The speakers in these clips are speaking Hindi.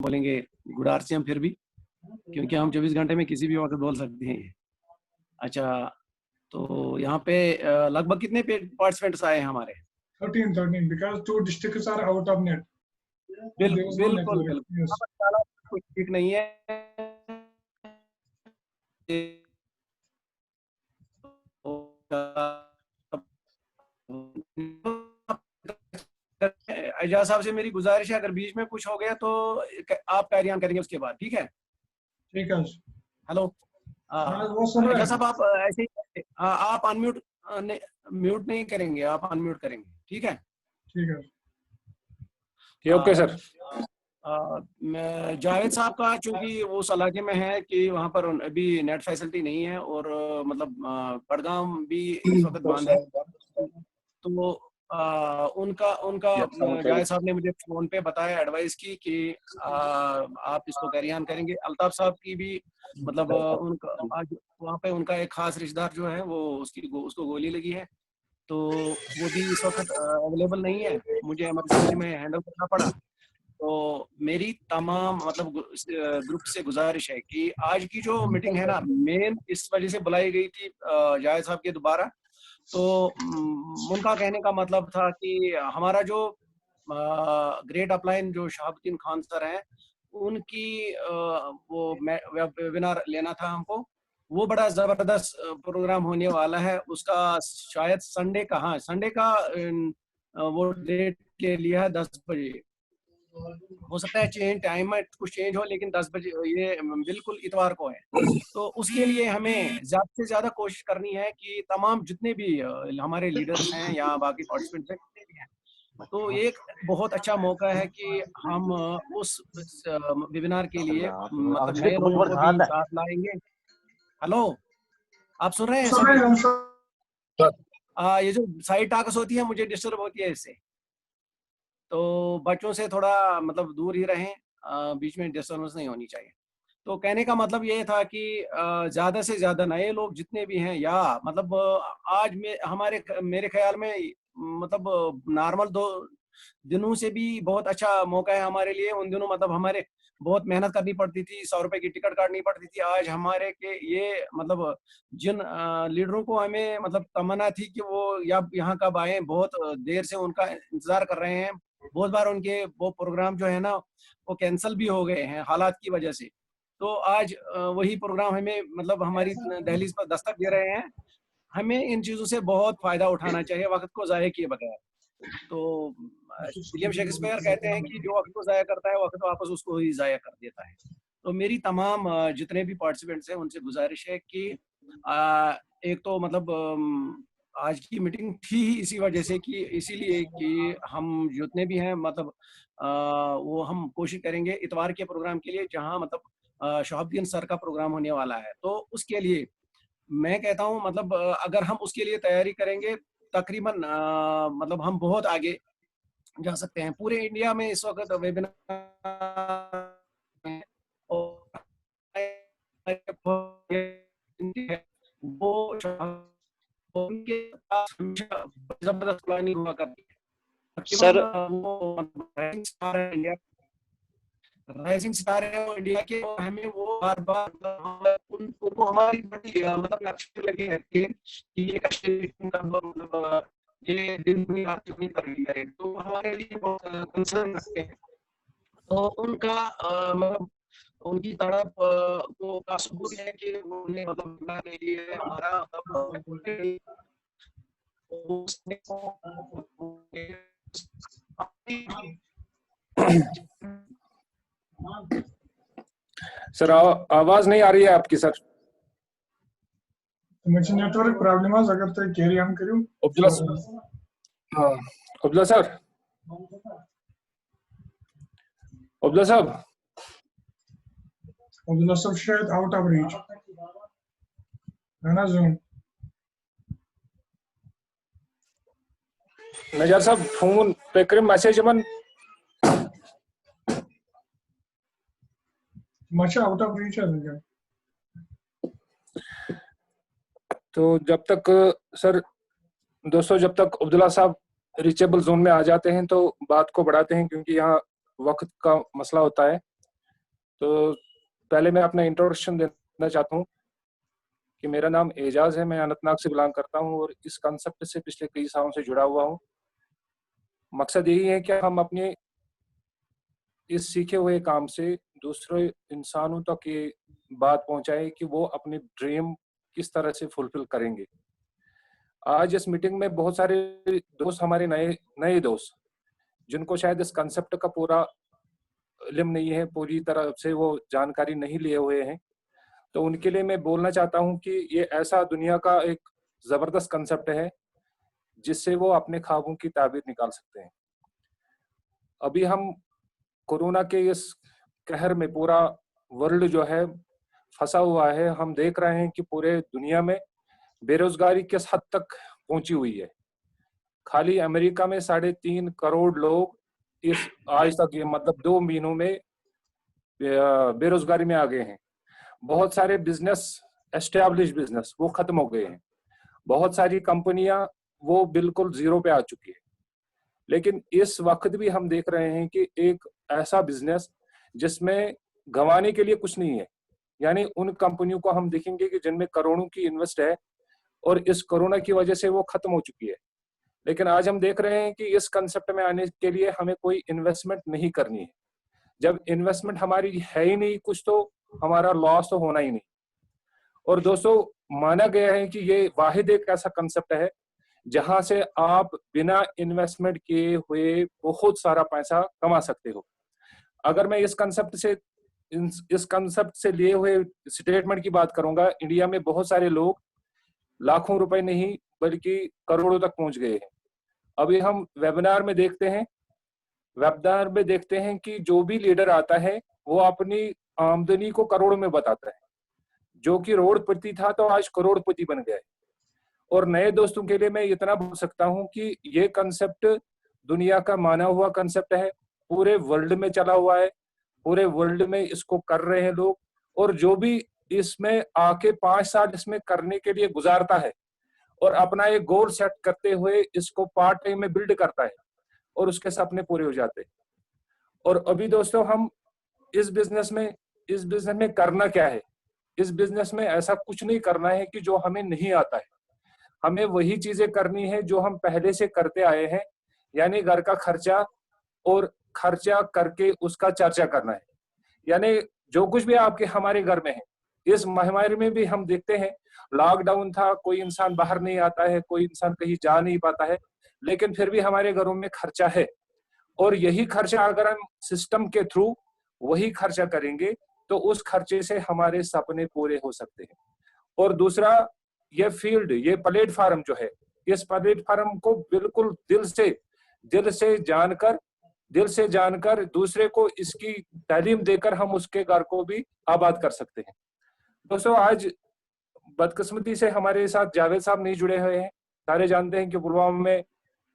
बोलेंगे गुड आरसीएम फिर भी, क्योंकि हम 24 घंटे में किसी भी वक्त बोल सकते हैं। अच्छा, तो यहाँ पे लगभग कितने पार्टिसिपेंट्स आए हैं हमारे? 13 because 2 districts are out of net. There was no बिल्कुल network. बिल्कुल, Yes. कुछ ठीक नहीं है। एजाज साहब से मेरी गुजारिश है, अगर बीच में कुछ हो गया तो आप कैरी ऑन करेंगे उसके बाद, ठीक है? ठीक है। हेलो, वो सुन रहे हैं। एजाज साहब आप ऐसे ही आप अनम्यूट म्यूट नहीं करेंगे, आप अनम्यूट करेंगे, ठीक है? ठीक है। Okay sir. जावेद साहब का चूंकि वो उस इलाके में है कि वहाँ पर अभी नेट फैसिलिटी नहीं है और मतलब बडगाम भी इस वक्त बंद है, तो उनका उनका जावेद साहब ने मुझे फोन पे बताया, एडवाइस की कि आप इसको कैरी ऑन करेंगे। अल्ताफ साहब की भी मतलब उनका आज वहाँ पे उनका एक खास रिश्तेदार जो है वो उसको गोली लगी है, तो वो भी इस वक्त अवेलेबल नहीं है, मुझे इमरजेंसी में हैंडल करना पड़ा। तो मेरी तमाम मतलब ग्रुप से गुजारिश है कि आज की जो मीटिंग है ना, मेन इस वजह से बुलाई गई थी जावेद साहब के दोबारा, तो उनका कहने का मतलब था कि हमारा जो ग्रेट अपलाइन जो शहाबुद्दीन खान सर हैं, उनकी वो वेबिनार लेना था हमको, वो बड़ा जबरदस्त प्रोग्राम होने वाला है। उसका शायद संडे का, हाँ संडे का वो डेट ले लिया है 10 बजे। हो सकता है चेंज टाइम में कुछ चेंज हो, लेकिन 10 बजे ये बिल्कुल इतवार को है। तो उसके लिए हमें ज्यादा से ज्यादा कोशिश करनी है कि तमाम जितने भी हमारे लीडर्स हैं या बाकी पार्टिसिपेंट्स हैं, जितने भी हैं, तो एक बहुत अच्छा मौका है कि हम उस वेबिनार के लिए मतलब नए लोगों को भी साथ लाएंगे। हेलो, आप सुन रहे हैं सभी? ये जो साइड टास्क होती है मुझे डिस्टर्ब होती है इससे, तो बच्चों से थोड़ा मतलब दूर ही रहें, बीच में डिस्टर्बेंस नहीं होनी चाहिए। तो कहने का मतलब ये था कि ज़्यादा से ज़्यादा नए लोग जितने भी हैं, या मतलब आज में मेरे ख्याल में मतलब नॉर्मल 2 दिनों से भी बहुत अच्छा मौका है हमारे लिए। उन दिनों मतलब हमारे बहुत मेहनत करनी पड़ती थी, 100 रुपए की टिकट काटनी पड़ती थी। आज हमारे के ये मतलब जिन लीडरों को हमें मतलब तमन्ना थी कि वो या यहाँ कब आए, बहुत देर से उनका इंतजार कर रहे हैं। बहुत बार उनके वो प्रोग्राम जो है ना वो कैंसिल भी हो गए हैं हालात की वजह से। तो आज वही प्रोग्राम हमें मतलब हमारी दहलीज पर दस्तक दे रहे हैं। हमें इन चीज़ों से बहुत फ़ायदा उठाना चाहिए, वक़्त को ज़ाया किए बगैर। तो विलियम शेक्सपियर कहते हैं कि जो वक़्त को ज़ाया करता है, वक़्त वापस उसको ही ज़ाया कर देता है। तो मेरी तमाम जितने भी पार्टिसिपेंट्स हैं, उनसे गुज़ारिश है कि एक तो मतलब आज की मीटिंग थी ही इसी वजह से कि इसीलिए कि हम जितने भी हैं मतलब वो हम कोशिश करेंगे इतवार के प्रोग्राम के लिए, जहाँ मतलब शहाबुद्दीन सर का प्रोग्राम होने वाला है। तो उसके लिए मैं कहता हूँ मतलब अगर हम उसके लिए तैयारी करेंगे, तकरीबन मतलब हम बहुत आगे जा सकते हैं। पूरे इंडिया में इस वक्त वेबिनार वो उनके पास हमेशा जबरदस्त प्लानिंग हुआ करती है। सर वो इंडिया राइजिंग स्टार है वो इंडिया के, और हमें वो बार बार उनको हमारी बड़ी मतलब अच्छी लगी रहती है कि ये कश्मीर मतलब ये दिन भी रात नहीं कर रही है, तो हमारे लिए बहुत कंसर्न रखते हैं। तो उनका मतलब उनकी तड़प को का सबूत है कि उन्हें मतलब के लिए हमारा सर आवाज नहीं आ रही है आपकी सर। मुझे नेटवर्क प्रॉब्लम है, अगर तो कैरी ऑन करूं। अब्दुल्ला हाँ, अब्दुल्ला सर, अब्दुल्ला साहब, अब्दुल्ला साहब शायद आउट ऑफ रीच है ना जूम। नजार साहब फोन पे करें मैसेज मन मचा आउट ऑफ रीच है। तो जब तक सर दोस्तों, जब तक अब्दुल्ला साहब रीचेबल जोन में आ जाते हैं तो बात को बढ़ाते हैं, क्योंकि यहाँ वक्त का मसला होता है। तो पहले मैं अपना इंट्रोडक्शन देना चाहता हूँ कि मेरा नाम एजाज है, मैं अनंतनाग से बिलोंग करता हूँ और इस कंसेप्ट से पिछले कई सालों से जुड़ा हुआ हूँ। मकसद यही है कि हम अपने इस सीखे हुए काम से दूसरे इंसानों तक ये बात पहुंचाए कि वो अपने ड्रीम किस तरह से फुलफिल करेंगे। आज इस मीटिंग में बहुत सारे दोस्त, हमारे नए नए दोस्त, जिनको शायद इस कंसेप्ट का पूरा इल्म नहीं है, पूरी तरह से वो जानकारी नहीं लिए हुए हैं, तो उनके लिए मैं बोलना चाहता हूं कि ये ऐसा दुनिया का एक जबरदस्त कंसेप्ट है जिससे वो अपने ख्वाबों की ताबीर निकाल सकते हैं। अभी हम कोरोना के इस कहर में पूरा वर्ल्ड जो है फंसा हुआ है। हम देख रहे हैं कि पूरे दुनिया में बेरोजगारी किस हद तक पहुंची हुई है। खाली अमेरिका में 3.5 करोड़ लोग इस आज तक ये मतलब 2 महीनों में बेरोजगारी में आ गए हैं। बहुत सारे बिजनेस, एस्टेब्लिश बिजनेस, वो खत्म हो गए हैं। बहुत सारी कंपनियां वो बिल्कुल जीरो पे आ चुकी है। लेकिन इस वक्त भी हम देख रहे हैं कि एक ऐसा बिजनेस जिसमें गंवाने के लिए कुछ नहीं है, यानी उन कंपनियों को हम देखेंगे कि जिनमें करोड़ों की इन्वेस्ट है और इस कोरोना की वजह से वो खत्म हो चुकी है। लेकिन आज हम देख रहे हैं कि इस कंसेप्ट में आने के लिए हमें कोई इन्वेस्टमेंट नहीं करनी है। जब इन्वेस्टमेंट हमारी है ही नहीं कुछ, तो हमारा लॉस तो होना ही नहीं। और दोस्तों, माना गया है कि ये वाहिद एक ऐसा कंसेप्ट है जहां से आप बिना इन्वेस्टमेंट किए हुए बहुत सारा पैसा कमा सकते हो। अगर मैं इस कंसेप्ट से लिए हुए स्टेटमेंट की बात करूंगा, इंडिया में बहुत सारे लोग लाखों रुपए नहीं बल्कि करोड़ों तक पहुंच गए हैं। अभी हम वेबिनार में देखते हैं कि जो भी लीडर आता है वो अपनी आमदनी को करोड़ों में बताता है। जो कि करोड़पति था तो आज करोड़पति बन गया है। और नए दोस्तों के लिए मैं इतना बोल सकता हूं कि ये कंसेप्ट दुनिया का माना हुआ कंसेप्ट है, पूरे वर्ल्ड में चला हुआ है, पूरे वर्ल्ड में इसको कर रहे हैं लोग। और जो भी इसमें आके 5 साल इसमें करने के लिए गुजारता है और अपना एक गोल सेट करते हुए इसको पार्ट टाइम में बिल्ड करता है और उसके सपने पूरे हो जाते हैं। और अभी दोस्तों, हम इस बिजनेस में करना क्या है? इस बिजनेस में ऐसा कुछ नहीं करना है कि जो हमें नहीं आता है। हमें वही चीजें करनी है जो हम पहले से करते आए हैं, यानी घर का खर्चा और खर्चा करके उसका चर्चा करना है। यानी जो कुछ भी आपके हमारे घर में है, इस महामारी में भी हम देखते हैं, लॉकडाउन था, कोई इंसान बाहर नहीं आता है, कोई इंसान कहीं जा नहीं पाता है, लेकिन फिर भी हमारे घरों में खर्चा है। और यही खर्चा अगर हम सिस्टम के थ्रू वही खर्चा करेंगे तो उस खर्चे से हमारे सपने पूरे हो सकते हैं। और दूसरा, ये फील्ड, ये प्लेटफॉर्म जो है, इस प्लेटफॉर्म को बिल्कुल दिल से जानकर दूसरे को इसकी तालीम देकर हम उसके घर को भी आबाद कर सकते हैं। दोस्तों, आज बदकिस्मती से हमारे साथ जावेद साहब नहीं जुड़े हुए हैं। सारे जानते हैं कि पुलवामा में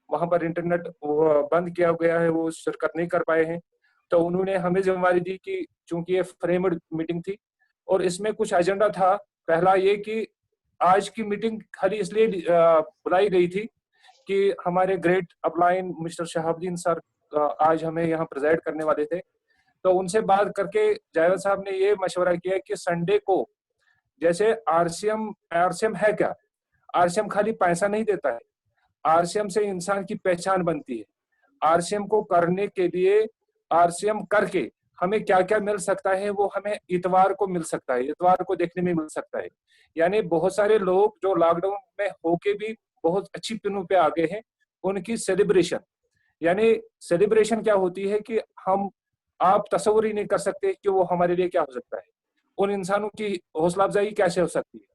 वहां पर इंटरनेट बंद किया गया है, वो शिरकत नहीं कर पाए हैं। तो उन्होंने हमें जिम्मेवारी दी कि चूंकि ये फ्रेम्ड मीटिंग थी और इसमें कुछ एजेंडा था। पहला ये कि आज की मीटिंग खाली इसलिए बुलाई गई थी कि हमारे great upline mister Shahabuddin sir आज हमें यहाँ प्रेजाइड करने वाले थे। तो उनसे बात करके जावेद साहब ने ये मशवरा किया कि संडे को, जैसे आरसीएम है क्या? आरसीएम खाली पैसा नहीं देता है, आरसीएम से इंसान की पहचान बनती है। आरसीएम को करने के लिए, आरसीएम करके हमें क्या क्या मिल सकता है वो हमें इतवार को मिल सकता है, इतवार को देखने में मिल सकता है। यानी बहुत सारे लोग जो लॉकडाउन में होके भी बहुत अच्छी पिनों पे आ गए हैं, उनकी सेलिब्रेशन, यानी सेलिब्रेशन क्या होती है कि आप तस्वीर ही नहीं कर सकते कि वो हमारे लिए क्या हो सकता है। उन इंसानों की हौसला अफजाई कैसे हो सकती है?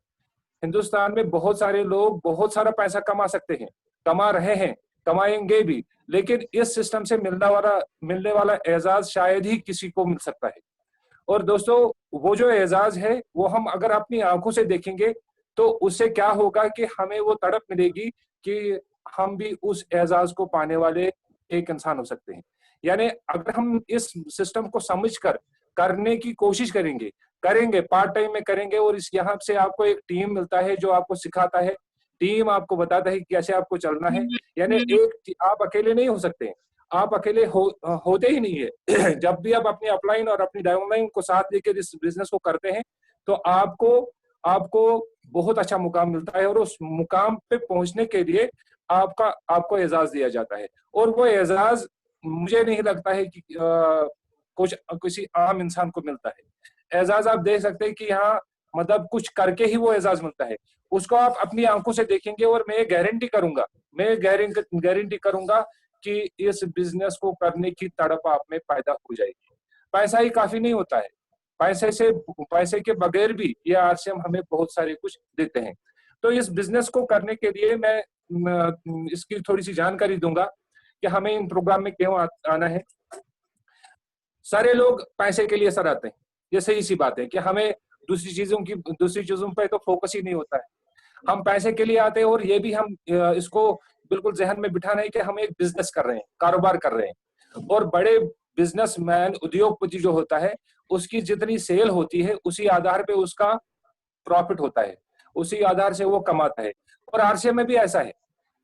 हिंदुस्तान में बहुत सारे लोग बहुत सारा पैसा कमा सकते हैं, कमा रहे हैं, कमाएंगे भी, लेकिन इस सिस्टम से मिलने वाला एजाज शायद ही किसी को मिल सकता है। और दोस्तों, वो जो एजाज है वो हम अगर अपनी आंखों से देखेंगे तो उससे क्या होगा कि हमें वो तड़प मिलेगी कि हम भी उस एजाज को पाने वाले एक इंसान हो सकते हैं। यानी अगर हम इस सिस्टम को समझकर करने की कोशिश करेंगे पार्ट टाइम में करेंगे, और इस यहाँ से आपको एक टीम मिलता है जो आपको सिखाता है, टीम आपको बताता है कि कैसे आपको चलना है। यानी आप अकेले नहीं हो सकते, आप अकेले होते ही नहीं है। जब भी आप अपनी अपलाइन और अपनी डाउनलाइन को साथ लेकर इस बिजनेस को करते हैं तो आपको बहुत अच्छा मुकाम मिलता है, और उस मुकाम पे पहुंचने के लिए आपको एजाज दिया जाता है। और वो एजाज मुझे नहीं लगता है कि कुछ किसी आम इंसान को मिलता है। एजाज आप देख सकते हैं कि यहाँ मतलब कुछ करके ही वो एजाज मिलता है, उसको आप अपनी आंखों से देखेंगे। और मैं गारंटी करूंगा कि इस बिजनेस को करने की तड़प आप में पैदा हो जाएगी। पैसा ही काफी नहीं होता है, पैसे के बगैर भी ये आरसीएम हमें बहुत सारे कुछ देते हैं। तो इस बिजनेस को करने के लिए मैं इसकी थोड़ी सी जानकारी दूंगा कि हमें इन प्रोग्राम में क्यों आना है। सारे लोग पैसे के लिए सर आते हैं, ये सही सी बात है कि हमें दूसरी चीजों पर तो फोकस ही नहीं होता है। हम पैसे के लिए आते हैं, और ये भी हम इसको बिल्कुल जहन में बिठाना है कि हम एक बिजनेस कर रहे हैं, कारोबार कर रहे हैं। और बड़े बिजनेसमैन, उद्योगपति जो होता है, उसकी जितनी सेल होती है उसी आधार पे उसका प्रॉफिट होता है, उसी आधार से वो कमाता है। और आरसीएम में भी ऐसा है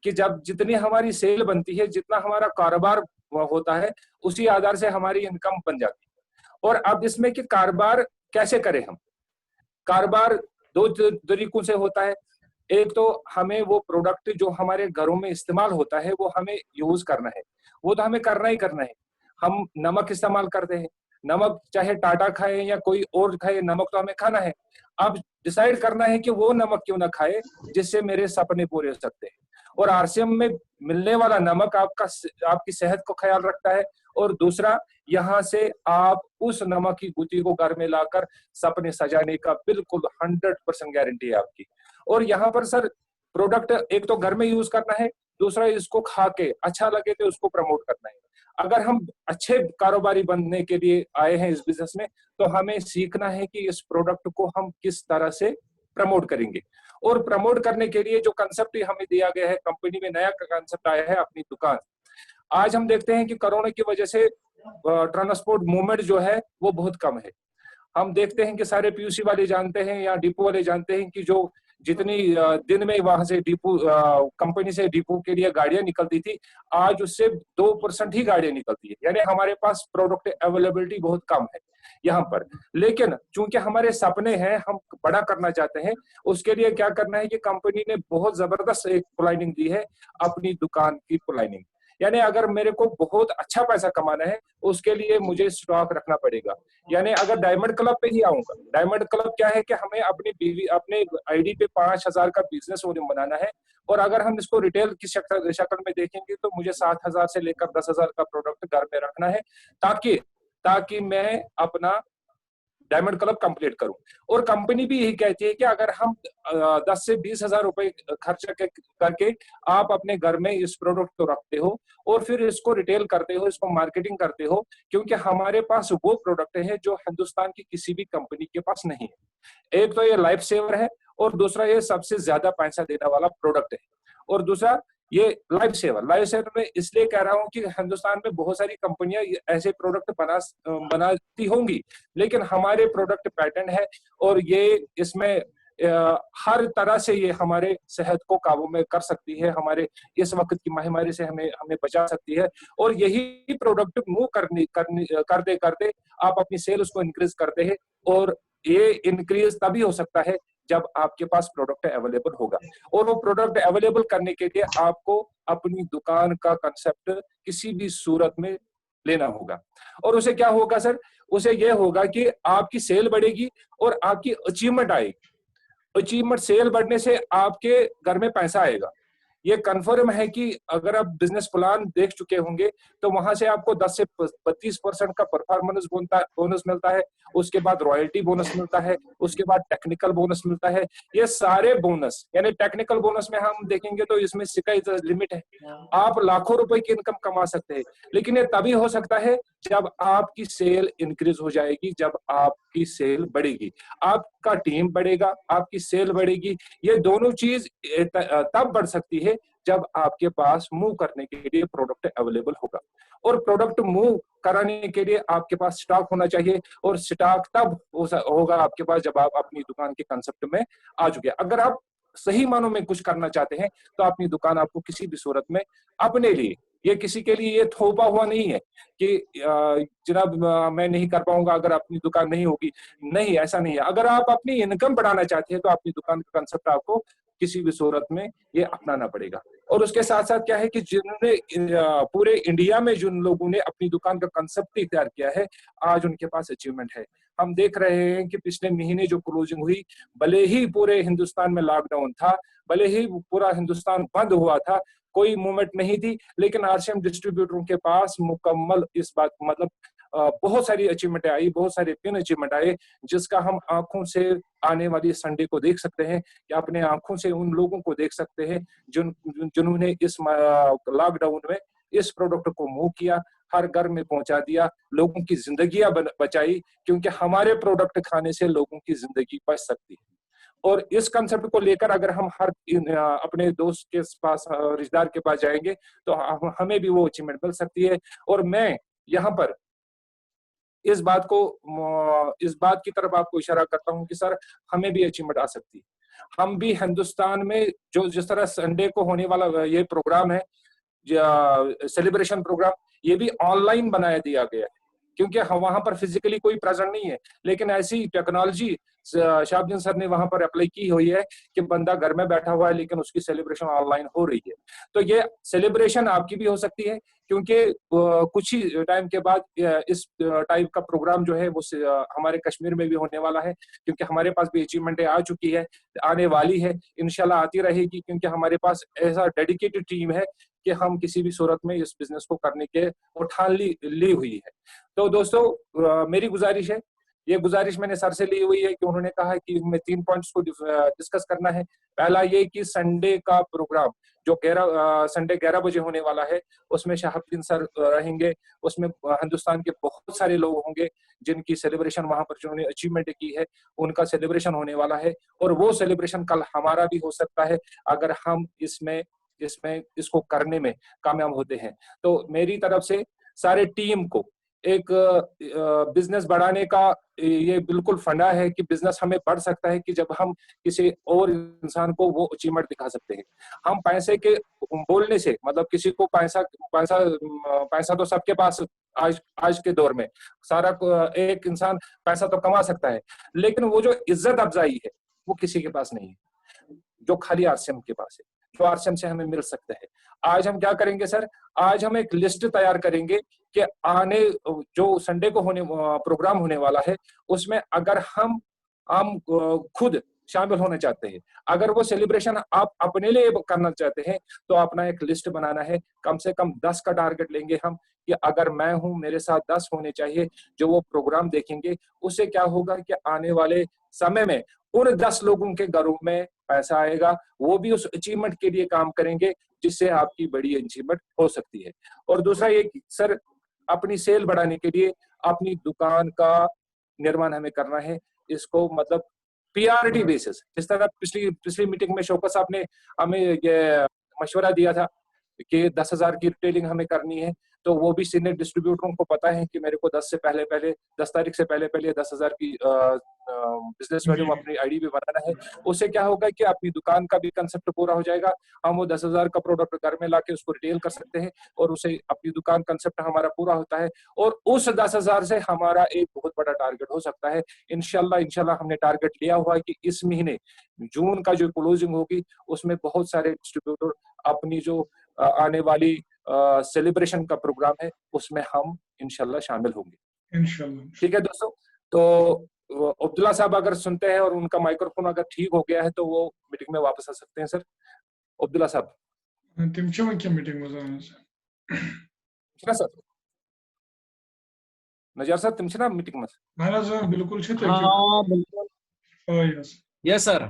कि जब जितनी हमारी सेल बनती है, जितना हमारा कारोबार होता है, उसी आधार से हमारी इनकम बन जाती है। और अब इसमें कि कारोबार कैसे करें हम। कारोबार दो तरीकों से होता है। एक तो हमें वो प्रोडक्ट जो हमारे घरों में इस्तेमाल होता है वो हमें यूज करना है, वो तो हमें करना ही करना है। हम नमक इस्तेमाल करते हैं, नमक चाहे टाटा खाए या कोई और खाए, नमक तो हमें खाना है। अब डिसाइड करना है कि वो नमक क्यों ना खाए जिससे मेरे सपने पूरे हो सकते हैं। और आरसीएम में मिलने वाला नमक आपकी सेहत को ख्याल रखता है। और दूसरा, यहाँ से आप उस नमक की गुत्थी को घर में लाकर सपने सजाने का बिल्कुल 100% गारंटी है आपकी। और यहाँ पर सर प्रोडक्ट एक तो घर में यूज करना है, दूसरा इसको खा के अच्छा लगे तो उसको प्रमोट करना है। अगर हम अच्छे कारोबारी बनने के लिए आए हैं इस बिजनेस में, तो हमें सीखना है कि इस प्रोडक्ट को हम किस तरह से प्रमोट करेंगे। और प्रमोट करने के लिए जो कंसेप्ट हमें दिया गया है, कंपनी में नया कंसेप्ट आया है अपनी दुकान। आज हम देखते हैं कि कोरोना की वजह से ट्रांसपोर्ट मूवमेंट जो है वो बहुत कम है। हम देखते हैं कि सारे पीयूसी वाले जानते हैं या डिपो वाले जानते हैं कि जो जितनी दिन में वहां से डिपो कंपनी से डिपो के लिए गाड़ियां निकलती थी, आज उससे 2% ही गाड़ियां निकलती है। यानी हमारे पास प्रोडक्ट अवेलेबिलिटी बहुत कम है यहाँ पर। लेकिन चूंकि हमारे सपने हैं, हम बड़ा करना चाहते हैं, उसके लिए क्या करना है कि कंपनी ने बहुत जबरदस्त एक प्लानिंग दी है, अपनी दुकान की प्लानिंग। यानी अगर मेरे को बहुत अच्छा पैसा कमाना है, उसके लिए मुझे स्टॉक रखना पड़ेगा। यानी अगर डायमंड क्लब पे ही आऊंगा, डायमंड क्लब क्या है कि हमें अपने आईडी पे 5,000 का बिजनेस बनाना है। और अगर हम इसको रिटेल की शक्ल में देखेंगे तो मुझे 7,000 से लेकर 10,000 का प्रोडक्ट घर में रखना है, ताकि मैं अपना डायमंड क्लब कंप्लीट करूं। और कंपनी भी यही कहती है कि अगर हम 10 से 20,000 रुपए खर्च करके आप अपने घर में इस प्रोडक्ट को रखते हो और फिर इसको रिटेल करते हो, इसको मार्केटिंग करते हो, क्योंकि हमारे पास वो प्रोडक्ट है जो हिंदुस्तान की किसी भी कंपनी के पास नहीं है। एक तो ये लाइफ सेवर है, और दूसरा ये सबसे ज्यादा पैसा देने वाला प्रोडक्ट है। और दूसरा ये लाइफ सेवर में इसलिए कह रहा हूं कि हिंदुस्तान में बहुत सारी कंपनियां ऐसे प्रोडक्ट बनाती होंगी, लेकिन हमारे प्रोडक्ट पैटर्न है, और ये इसमें हर तरह से ये हमारे सेहत को काबू में कर सकती है, हमारे इस वक्त की महामारी से हमें बचा सकती है। और यही प्रोडक्ट मूव करते करते आप अपनी सेल उसको इंक्रीज करते हैं, और ये इंक्रीज तभी हो सकता है जब आपके पास प्रोडक्ट अवेलेबल होगा। और वो प्रोडक्ट अवेलेबल करने के लिए आपको अपनी दुकान का कंसेप्ट किसी भी सूरत में लेना होगा। और उसे क्या होगा सर, उसे ये होगा कि आपकी सेल बढ़ेगी और आपकी अचीवमेंट आएगी। अचीवमेंट, सेल बढ़ने से आपके घर में पैसा आएगा। ये कंफर्म है कि अगर आप बिजनेस प्लान देख चुके होंगे तो वहां से आपको 10 से 32% का परफॉर्मेंस बोनस मिलता है, उसके बाद रॉयल्टी बोनस मिलता है, उसके बाद टेक्निकल बोनस मिलता है। ये सारे बोनस, यानी टेक्निकल बोनस में हम देखेंगे तो इसमें स्काई द लिमिट है, आप लाखों रुपए की इनकम कमा सकते हैं। लेकिन ये तभी हो सकता है जब आपकी सेल इंक्रीज हो जाएगी, जब आपकी सेल बढ़ेगी, आपका टीम बढ़ेगा, आपकी सेल बढ़ेगी। ये दोनों चीज तब बढ़ सकती है जब आपके पास मूव करने के लिए प्रोडक्ट अवेलेबल होगा। और प्रोडक्ट मूव कराने के लिए आपके पास स्टॉक होना चाहिए, और स्टॉक तब होगा आपके पास जब आप अपनी दुकान के कंसेप्ट में आ चुके। अगर आप सही मानों में कुछ करना चाहते हैं तो अपनी दुकान आपको किसी भी सूरत में अपने लिए ये किसी के लिए ये थोपा हुआ नहीं है कि जनाब मैं नहीं कर पाऊंगा अगर अपनी दुकान नहीं होगी। नहीं, ऐसा नहीं है। अगर आप अपनी इनकम बढ़ाना चाहते हैं तो अपनी दुकान का कंसेप्ट आपको किसी भी सूरत में ये अपनाना पड़ेगा। और उसके साथ साथ क्या है कि जिन्होंने पूरे इंडिया में जिन लोगों ने अपनी दुकान का कंसेप्ट तैयार किया है, आज उनके पास अचीवमेंट है। हम देख रहे हैं कि पिछले महीने जो क्लोजिंग हुई, भले ही पूरे हिंदुस्तान में लॉकडाउन था, भले ही पूरा हिंदुस्तान बंद हुआ था, कोई मूवमेंट नहीं थी, लेकिन आरसीएम डिस्ट्रीब्यूटरों के पास मुकम्मल इस बात मतलब बहुत सारी अचीवमेंट आई, बहुत सारे पिन अचीवमेंट आए, जिसका हम आंखों से आने वाली संडे को देख सकते हैं, या अपने आंखों से उन लोगों को देख सकते हैं जिन्होंने इस लॉकडाउन में इस प्रोडक्ट को मूव किया, हर घर में पहुंचा दिया, लोगों की जिंदगियां बचाई, क्योंकि हमारे प्रोडक्ट खाने से लोगों की जिंदगी बच सकती है। और इस कंसेप्ट को लेकर अगर हम हर अपने दोस्त के पास, रिश्तेदार के पास जाएंगे तो हमें भी वो अचीवमेंट मिल सकती है। और मैं यहाँ पर इस बात की तरफ आपको इशारा करता हूँ कि सर हमें भी अचीवमेंट आ सकती है। हम भी हिंदुस्तान में जो जिस तरह संडे को होने वाला ये प्रोग्राम है, सेलिब्रेशन प्रोग्राम, ये भी ऑनलाइन बनाया दिया गया है, क्योंकि वहां पर फिजिकली कोई प्रेजेंट नहीं है, लेकिन ऐसी टेक्नोलॉजी शाहबुद्दीन सर ने वहां पर अप्लाई की हुई है कि बंदा घर में बैठा हुआ है लेकिन उसकी सेलिब्रेशन ऑनलाइन हो रही है। तो ये सेलिब्रेशन आपकी भी हो सकती है, क्योंकि कुछ ही टाइम के बाद इस टाइप का प्रोग्राम जो है वो हमारे कश्मीर में भी होने वाला है, क्योंकि हमारे पास भी अचीवमेंटें आ चुकी है, आने वाली है, इंशाल्लाह आती रहेगी, क्योंकि हमारे पास ऐसा डेडिकेटेड टीम है कि हम किसी भी सूरत में इस बिजनेस को करने के ठान ली हुई है। तो दोस्तों मेरी गुजारिश है, ये गुजारिश मैंने सर से ली हुई है कि उन्होंने कहा कि हमें 3 पॉइंट्स को डिस्कस करना है। पहला ये कि संडे का प्रोग्राम जो संडे 11 बजे होने वाला है, उसमें शहाबुद्दीन सर रहेंगे, उसमें हिंदुस्तान के बहुत सारे लोग होंगे जिनकी सेलिब्रेशन वहां पर जिन्होंने अचीवमेंट की है उनका सेलिब्रेशन होने वाला है। और वो सेलिब्रेशन कल हमारा भी हो सकता है अगर हम इसको करने में कामयाब होते हैं। तो मेरी तरफ से सारे टीम को एक बिजनेस बढ़ाने का ये बिल्कुल फंडा है कि बिजनेस हमें बढ़ सकता है कि जब हम किसी और इंसान को वो अचीवमेंट दिखा सकते हैं। हम पैसे के बोलने से मतलब किसी को पैसा तो सबके पास आज के दौर में एक इंसान पैसा तो कमा सकता है, लेकिन वो जो इज्जत अफजाई है वो किसी के पास नहीं है, जो खाली आरसीएम के पास है, जो आरसीएम से हमें मिल सकता है। आज हम क्या करेंगे सर, आज हम एक लिस्ट तैयार करेंगे कि आने जो संडे को प्रोग्राम होने वाला है उसमें अगर हम खुद शामिल होना चाहते हैं, अगर वो सेलिब्रेशन आप अपने लिए करना चाहते हैं तो अपना एक लिस्ट बनाना है, कम से कम 10 का टारगेट लेंगे हम कि अगर मैं हूं मेरे साथ 10 होने चाहिए जो वो प्रोग्राम देखेंगे। उससे क्या होगा कि आने वाले समय में उन 10 लोगों के घरों में पैसा आएगा, वो भी उस अचीवमेंट के लिए काम करेंगे जिससे आपकी बड़ी अचीवमेंट हो सकती है। और दूसरा ये सर, अपनी सेल बढ़ाने के लिए अपनी दुकान का निर्माण हमें करना है, इसको मतलब पीआरटी बेसिस, जिस तरह पिछली मीटिंग में शौकत साहब ने हमें ये मशवरा दिया था कि 10,000 की रिटेलिंग हमें करनी है, तो वो भी सीनियर डिस्ट्रीब्यूटरों को पता है कि मेरे को 10 तारीख से पहले 10,000 की बिजनेस वैल्यू अपनी आईडी भी बनाना है। उससे क्या होगा कि अपनी दुकान का भी कंसेप्ट पूरा हो जाएगा, हम वो 10,000 का प्रोडक्ट घर में लाके उसको रिटेल कर सकते हैं और उसे अपनी दुकान कंसेप्ट हमारा पूरा होता है और उस 10,000 से हमारा एक बहुत बड़ा टारगेट हो सकता है। इंशाल्लाह हमने टारगेट लिया हुआ है कि इस महीने जून का जो क्लोजिंग होगी उसमें बहुत सारे डिस्ट्रीब्यूटर अपनी जो आने वाली सेलिब्रेशन का प्रोग्राम है उसमें हम इंशाल्लाह शामिल होंगे इंशाल्लाह। ठीक है दोस्तों, तो अब्दुल्ला साहब अगर सुनते हैं और उनका माइक्रोफोन अगर ठीक हो गया है तो वो मीटिंग में वापस आ सकते हैं। सर अब्दुल्ला साहब मीटिंग में सर नजार सर तुम ना मीटिंग में महाराज बिल्कुल यस सर।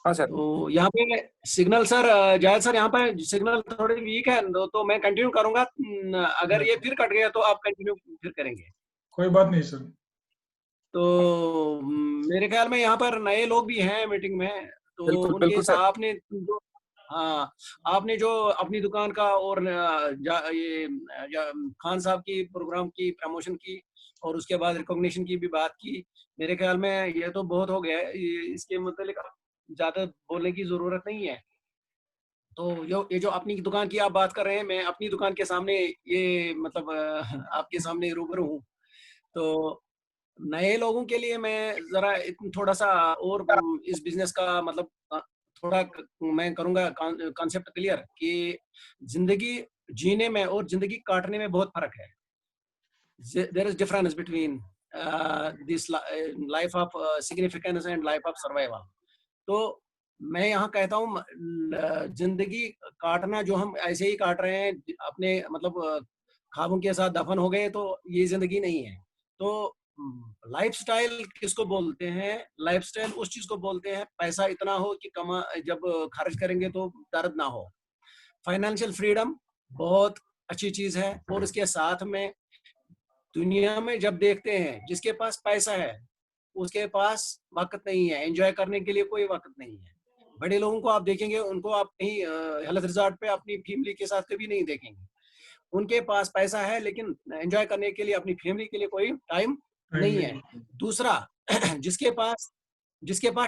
हाँ सर, तो यहाँ पे सिग्नल सर, जायद सर यहाँ पे सिग्नल थोड़ी वीक है तो मैं कंटिन्यू करूंगा, अगर ये फिर कट गया तो आप कंटिन्यू फिर करेंगे। कोई बात नहीं सर। तो मेरे ख्याल में यहाँ पर नए लोग भी हैं मीटिंग में, तो बिल्कुल आपने जो अपनी दुकान का और ये खान साहब की प्रोग्राम की प्रमोशन की और उसके बाद रिकॉग्निशन की भी बात की, मेरे ख्याल में ये तो बहुत हो गया है, इसके मतलब ज्यादा बोलने की जरूरत नहीं है। तो ये जो अपनी दुकान की आप बात कर रहे हैं, मैं अपनी दुकान के सामने ये मतलब आपके सामने रूबरू हूँ। तो नए लोगों के लिए मैं ज़रा थोड़ा सा और इस बिज़नेस का मतलब थोड़ा मैं करूँगा कॉन्सेप्ट क्लियर कि ज़िंदगी जीने में और ज़िंदगी काटने में बहुत फ़र्क है। There is difference between this life of significance and life of survival. तो मैं यहाँ कहता हूँ जिंदगी काटना जो हम ऐसे ही काट रहे हैं अपने मतलब ख्वाबों के साथ दफन हो गए तो ये जिंदगी नहीं है। तो लाइफस्टाइल किसको बोलते हैं? लाइफस्टाइल उस चीज को बोलते हैं पैसा इतना हो कि कमा जब खर्च करेंगे तो दर्द ना हो। फाइनेंशियल फ्रीडम बहुत अच्छी चीज है और इसके साथ में दुनिया में जब देखते हैं जिसके पास पैसा है उसके पास वक्त नहीं है, एंजॉय करने के लिए कोई वक्त नहीं है। बड़े लोगों को आप देखेंगे उनको आप कहीं हेल्थ रिजॉर्ट पे अपनी फैमिली के साथ कभी नहीं देखेंगे। उनके पास पैसा है लेकिन एंजॉय करने के लिए अपनी फैमिली के लिए कोई टाइम नहीं है। दूसरा जिसके पास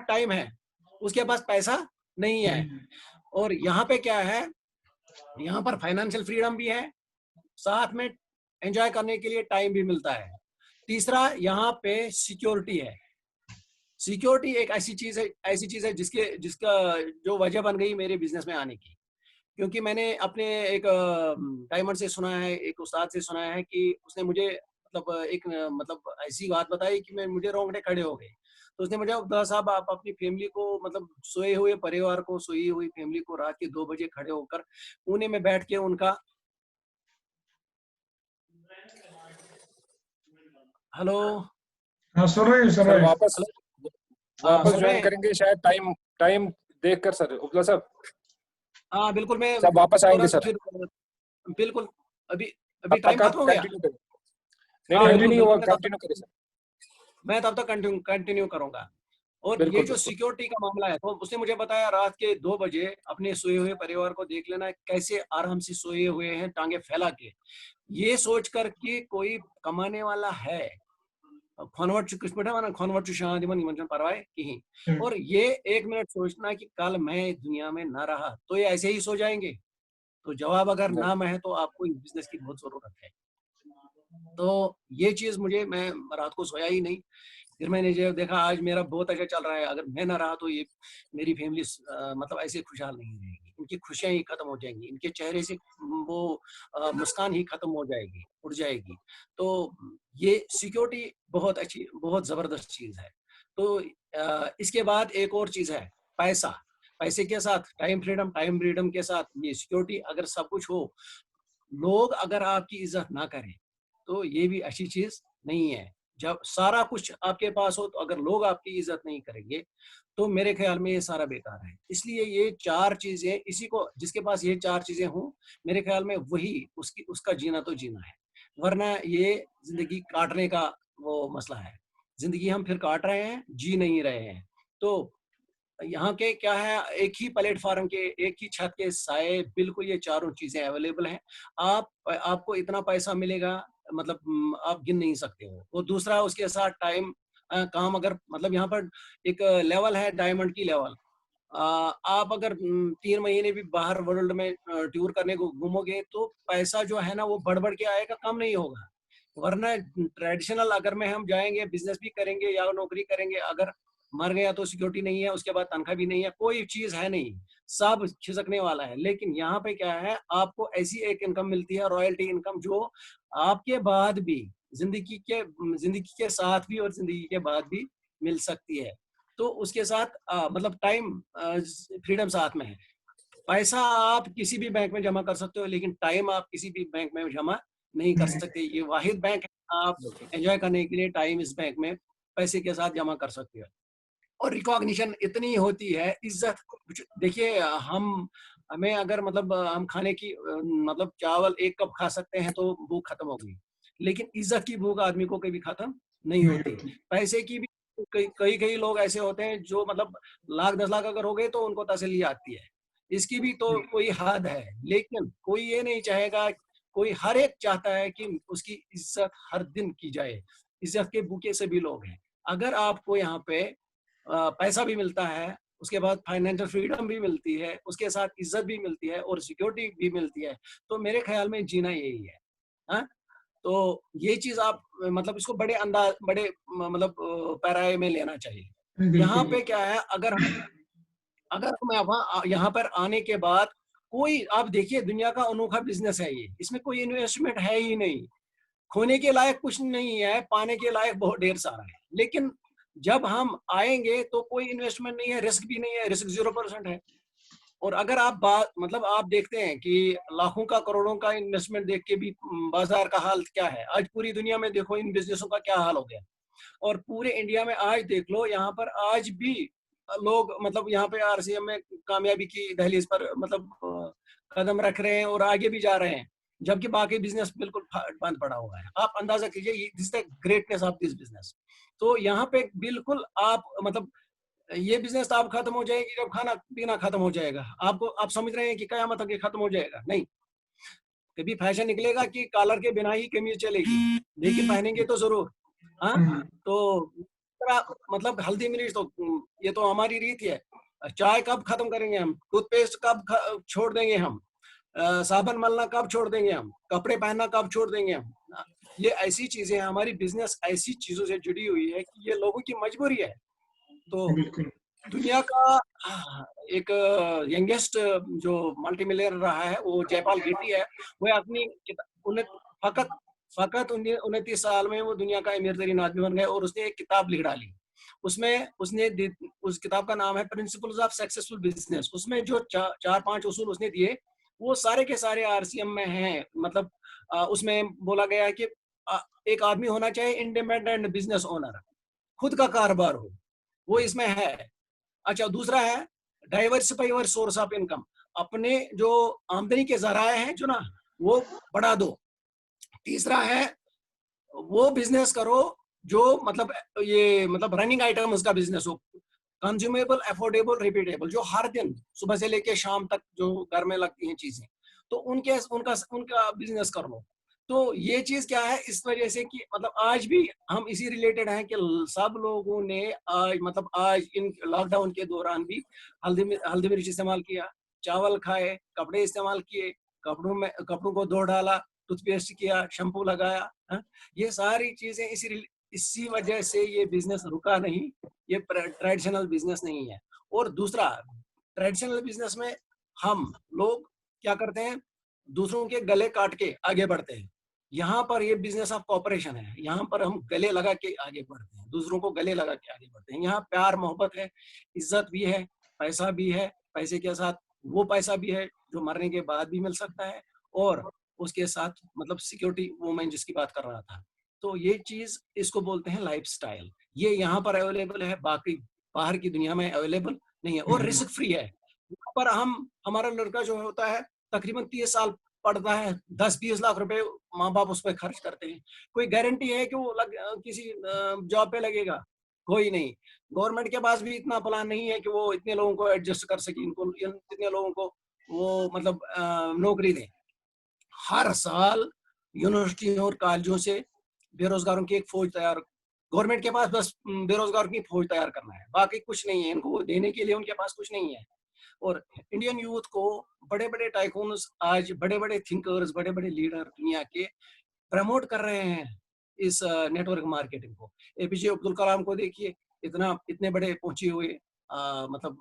टाइम है उसके पास पैसा नहीं है। और यहाँ पे क्या है, यहाँ पर फाइनेंशियल फ्रीडम भी है, साथ में एंजॉय करने के लिए टाइम भी मिलता है। तीसरा यहाँ पे सिक्योरिटी है। सिक्योरिटी एक ऐसी चीज है जिसका जो वजह बन गई मेरे बिजनेस में आने की। क्योंकि मैंने अपने एक डायमंड से सुना है, एक उस्ताद से सुना है कि उसने मुझे मतलब एक मतलब ऐसी बात बताई कि मुझे रोंगटे खड़े हो गए। तो उसने मुझे अब्दुल्ला साहब आप अपनी फैमिली को मतलब सोए हुए परिवार को, सोई हुई फैमिली को रात के 2 बजे खड़े होकर पुणे में बैठ के उनका हेलो हाँ सुन रहे हैं सर। सर वापस सुन रहे ज्वाइन हैं? करेंगे शायद टाइम देखकर सर उपला साहब। हाँ बिल्कुल, मैं सब वापस आएंगे तुरंत सर। फिर बिल्कुल अभी अब टाइम तक खत्म हो गया। कंटिन्यू करें। नहीं हाँ नहीं अभी बिल्कुल नहीं हुआ, बिल्कुल, कंटिन्यू करें सर। मैं तब तक कंटिन्यू करूंगा। और ये बिल्कुल जो बिल्कुल। सिक्योरिटी का मामला है, तो उसने मुझे बताया रात के 2 बजे अपने सोए हुए परिवार को देख लेना कैसे आराम से सोए हुए हैं टांगे फैला के, ये सोच कर कि कोई कमाने वाला है। और ये 1 मिनट सोचना कि कल मैं दुनिया में ना रहा तो ये ऐसे ही सो जाएंगे। तो जवाब अगर नाम है तो आपको इस बिजनेस की बहुत जरूरत है। तो ये चीज मैं रात को सोया ही नहीं। फिर मैंने जो देखा आज मेरा बहुत अच्छा चल रहा है, अगर मैं ना रहा तो ये मेरी फैमिली मतलब ऐसे खुशहाल नहीं रहेगी, इनकी खुशियां ही खत्म हो जाएंगी, इनके चेहरे से वो मुस्कान ही खत्म हो जाएगी, उड़ जाएगी। तो ये सिक्योरिटी बहुत अच्छी, बहुत जबरदस्त चीज है। तो इसके बाद एक और चीज है पैसा। पैसे के साथ टाइम फ्रीडम, टाइम फ्रीडम के साथ ये सिक्योरिटी। अगर सब कुछ हो, लोग अगर आपकी इज्जत ना करें तो ये भी अच्छी चीज नहीं है। जब सारा कुछ आपके पास हो तो अगर लोग आपकी इज्जत नहीं करेंगे तो मेरे ख्याल में ये सारा बेकार है। इसलिए ये 4 चीजें, इसी को जिसके पास ये 4 चीजें हों, मेरे ख्याल में वही उसका जीना तो जीना है। वरना ये जिंदगी काटने का वो मसला है। जिंदगी हम फिर काट रहे हैं, जी नहीं रहे हैं। तो यहाँ के क्या है, एक ही प्लेटफॉर्म के, एक ही छत के साए बिल्कुल ये चारों चीजें अवेलेबल हैं। आपको इतना पैसा मिलेगा मतलब आप गिन नहीं सकते हो। वो दूसरा उसके साथ टाइम काम, अगर मतलब यहाँ पर एक लेवल है डायमंड की लेवल। आप अगर 3 महीने भी बाहर वर्ल्ड में टूर करने को घूमोगे तो पैसा जो है ना वो बढ़ बढ़ के आएगा, कम नहीं होगा। वरना ट्रेडिशनल अगर में हम जाएंगे, बिजनेस भी करेंगे या नौकरी करेंगे, अगर मर गया तो सिक्योरिटी नहीं है, उसके बाद तनख्वाह भी नहीं है, कोई चीज है नहीं, सब खिसकने वाला है। लेकिन यहाँ पे क्या है, आपको ऐसी एक इनकम मिलती है, रॉयल्टी इनकम, जो आपके बाद भी जिंदगी के साथ भी और जिंदगी के बाद भी मिल सकती है। तो उसके साथ मतलब टाइम फ्रीडम साथ में है। पैसा आप किसी भी बैंक में जमा कर सकते हो लेकिन टाइम आप किसी भी बैंक में जमा नहीं कर सकते। ये वाहिद बैंक है आप एंजॉय करने के लिए टाइम इस बैंक में पैसे के साथ जमा कर सकते हो। और रिकॉग्निशन इतनी होती है, इज्जत। देखिए हमें अगर मतलब हम खाने की मतलब चावल 1 कप खा सकते हैं तो भूख खत्म हो गई, लेकिन इज्जत की भूख आदमी को कभी खत्म नहीं होती। पैसे की भी कई लोग ऐसे होते हैं जो मतलब लाख 10 लाख अगर हो गए तो उनको तसल्ली आती है, इसकी भी तो कोई हद है। लेकिन कोई ये नहीं चाहेगा, कोई हर एक चाहता है कि उसकी इज्जत हर दिन की जाए। इज्जत के भूखे से भी लोग हैं। अगर आपको यहाँ पे पैसा भी मिलता है, उसके बाद फाइनेंशियल फ्रीडम भी मिलती है, उसके साथ इज्जत भी मिलती है और सिक्योरिटी भी मिलती है। तो मेरे ख्याल में जीना यही है। हाँ, तो ये चीज आप मतलब इसको बड़े अंदाज, बड़े मतलब पैराए में लेना चाहिए। यहाँ बिल्कुल पे क्या है, अगर मैं वहाँ यहाँ पर आने के बाद कोई, आप देखिए दुनिया का अनोखा बिजनेस है ये, इसमें कोई इन्वेस्टमेंट है ही नहीं, खोने के लायक कुछ नहीं है, पाने के लायक बहुत ढेर सारा है। लेकिन जब हम आएंगे तो कोई इन्वेस्टमेंट नहीं है, रिस्क भी नहीं है, रिस्क 0% है। और अगर आप मतलब आप देखते हैं कि लाखों का करोड़ों का इन्वेस्टमेंट देख के भी बाजार का हाल क्या है, आज पूरी दुनिया में देखो इन बिजनेसों का क्या हाल हो गया। और पूरे इंडिया में आज देख लो, यहाँ पर आज भी लोग मतलब यहाँ पे आरसीएम में कामयाबी की दहलीज पर मतलब कदम रख रहे हैं और आगे भी जा रहे हैं, जबकि बाकी बिजनेस बिल्कुल बंद पड़ा हुआ है। आप अंदाजा कीजिए, this the greatness of this business. तो यहाँ पे बिल्कुल आप मतलब ये बिजनेस तो आप खत्म हो जाएगी जब खाना पीना खत्म हो जाएगा। आपको, आप समझ रहे हैं कि कयामत तक ये खत्म हो जाएगा? नहीं, कभी फैशन निकलेगा कि कॉलर के बिना ही कमीज चलेगी, लेकिन पहनेंगे तो जरूर। हाँ, तो मतलब हल्दी मिर्च तो ये तो हमारी रीत है। चाय कब खत्म करेंगे हम? टूथपेस्ट कब छोड़ देंगे हम? साबुन मलना कब छोड़ देंगे हम? कपड़े पहनना कब छोड़ देंगे हम? ये ऐसी चीजें हैं, हमारी बिजनेस ऐसी चीजों से जुड़ी हुई है कि ये लोगों की मजबूरी है। तो बिल्कुल दुनिया का एक यंगेस्ट जो मल्टी मिलियनर रहा है वो जयपाल गेटी है। वो अपनी फकत 29 साल में वो दुनिया का अमीर तरीन आदमी बन गए और उसने एक किताब लिख डाली। उसमें उसने उस किताब का नाम है प्रिंसिपल्स ऑफ सक्सेसफुल बिजनेस। उसमें जो 4-5 उसूल उसने दिए, वो सारे के सारे आरसीएम में हैं। मतलब उसमें बोला गया है कि एक आदमी होना चाहिए इंडिपेंडेंट बिजनेस ओनर, खुद का कारोबार हो, वो इसमें है। अच्छा, दूसरा है diversify your source of income, अपने जो आमदनी के जराए हैं जो ना, वो बढ़ा दो। तीसरा है वो बिजनेस करो जो मतलब ये मतलब रनिंग आइटम उसका बिजनेस हो, कंज्यूमेबल, अफोर्डेबल, रिपीटेबल, जो हर दिन सुबह से लेके शाम तक जो घर में लगती हैं चीजें, तो उनका बिजनेस कर लो। तो ये चीज क्या है, इस वजह से कि मतलब आज भी हम इसी रिलेटेड हैं कि सब लोगों ने आज मतलब आज इन लॉकडाउन के दौरान भी हल्दी मिर्च इस्तेमाल किया, चावल खाए, कपड़े इस्तेमाल किए, कपड़ों को धो डाला, टूथपेस्ट किया, शैम्पू लगाया। ये सारी चीजें इसी वजह से ये बिजनेस रुका नहीं, ये ट्रेडिशनल बिजनेस नहीं है। और दूसरा, ट्रेडिशनल बिजनेस में हम लोग क्या करते हैं, दूसरों के गले काट के आगे बढ़ते हैं। यहाँ पर ये बिजनेस ऑफ कॉपरेशन है, यहाँ पर हम गले लगा के आगे बढ़ते हैं, दूसरों को गले लगा के आगे बढ़ते हैं। यहाँ प्यार मोहब्बत है, इज्जत भी है, पैसा भी है, पैसे के साथ वो पैसा भी है जो मरने के बाद भी मिल सकता है, और उसके साथ मतलब सिक्योरिटी, वो मैं जिसकी बात कर रहा था। तो ये चीज, इसको बोलते हैं लाइफस्टाइल। ये यहाँ पर अवेलेबल है, बाकी बाहर की दुनिया में अवेलेबल नहीं है, और रिस्क फ्री है। पर हमारा लड़का जो होता है तकरीबन 30 साल पढ़ता है, 10-20 लाख रुपए माँ बाप उस पर खर्च करते हैं। कोई गारंटी है कि वो किसी जॉब पे लगेगा? कोई नहीं। गवर्नमेंट के पास भी इतना प्लान नहीं है कि वो इतने लोगों को एडजस्ट कर सके, इतने लोगों को वो मतलब नौकरी दे। हर साल यूनिवर्सिटियों और कॉलेजों से बेरोजगारों की एक फौज तैयार, गवर्नमेंट के पास बस बेरोजगारों की फौज तैयार करना है, बाकी कुछ नहीं है, इनको देने के लिए उनके पास कुछ नहीं है। और इंडियन यूथ को बड़े बड़े टाइकून्स, आज बड़े बड़े थिंकर्स, बड़े बड़े लीडर दुनिया के प्रमोट कर रहे हैं इस नेटवर्क मार्केटिंग को। एपीजे अब्दुल कलाम को देखिए, इतने बड़े पहुंचे हुए मतलब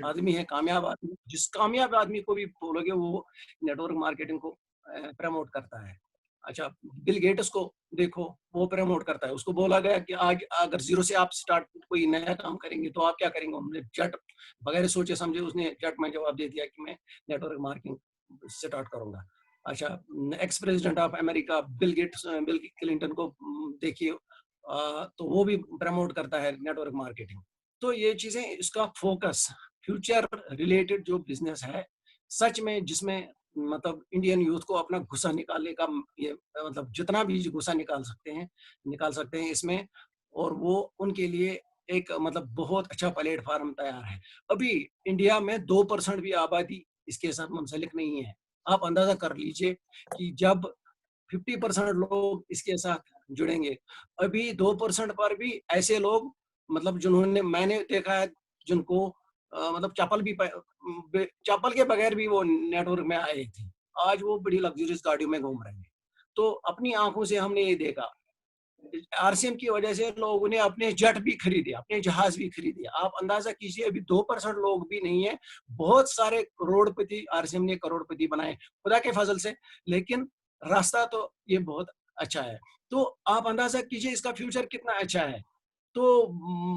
आदमी है, कामयाब आदमी। जिस कामयाब आदमी को भी बोलोगे वो नेटवर्क मार्केटिंग को प्रमोट करता है। अच्छा, बिल गेट्स को देखो, वो प्रमोट करता है। उसको बोला गया कि आज अगर जीरो से आप स्टार्ट कोई नया काम करेंगे तो आप क्या करेंगे? हमने झट बगैर सोचे समझे उसने झट में जवाब दे दिया कि मैं नेटवर्क मार्केटिंग स्टार्ट करूंगा। अच्छा, ex president of America bill Clinton को देखिए, तो वो भी प्रमोट करता है नेटवर्क मार्केटिंग। तो ये चीजें, इसका फोकस फ्यूचर रिलेटेड जो बिजनेस है सच में, जिसमें मतलब इंडियन यूथ को अपना गुस्सा निकालने का, ये मतलब जितना भी गुस्सा निकाल सकते हैं इसमें, और वो उनके लिए एक मतलब बहुत अच्छा प्लेटफॉर्म तैयार है। अभी इंडिया में 2% भी आबादी इसके साथ मुंसलिक नहीं है। आप अंदाजा कर लीजिए कि जब 50% लोग इसके साथ जुड़ेंगे, अभी 2% पर भी ऐसे लोग मतलब जिन्होंने, मैंने देखा है जिनको मतलब चप्पल के बगैर भी वो नेटवर्क में आए थे, आज वो बड़ी लग्जरियस गाड़ियों में घूम रहे हैं। तो अपनी आंखों से हमने ये देखा, आरसीएम की वजह से लोगों ने अपने जेट भी खरीदे, अपने जहाज भी खरीदे। आप अंदाजा कीजिए, अभी 2% लोग भी नहीं है, बहुत सारे करोड़पति आरसीएम ने करोड़पति बनाए खुदा के फजल से। लेकिन रास्ता तो ये बहुत अच्छा है, तो आप अंदाजा कीजिए इसका फ्यूचर कितना अच्छा है। तो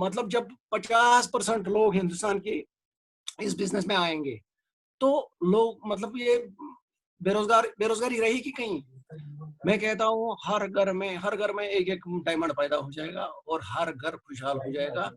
मतलब जब 50% लोग हिंदुस्तान के इस बिजनेस में आएंगे, तो लोग मतलब ये बेरोजगारी रहेगी कहीं? मैं कहता हूँ हर घर में एक एक डायमंड पैदा हो जाएगा और हर घर खुशहाल हो जाएगा।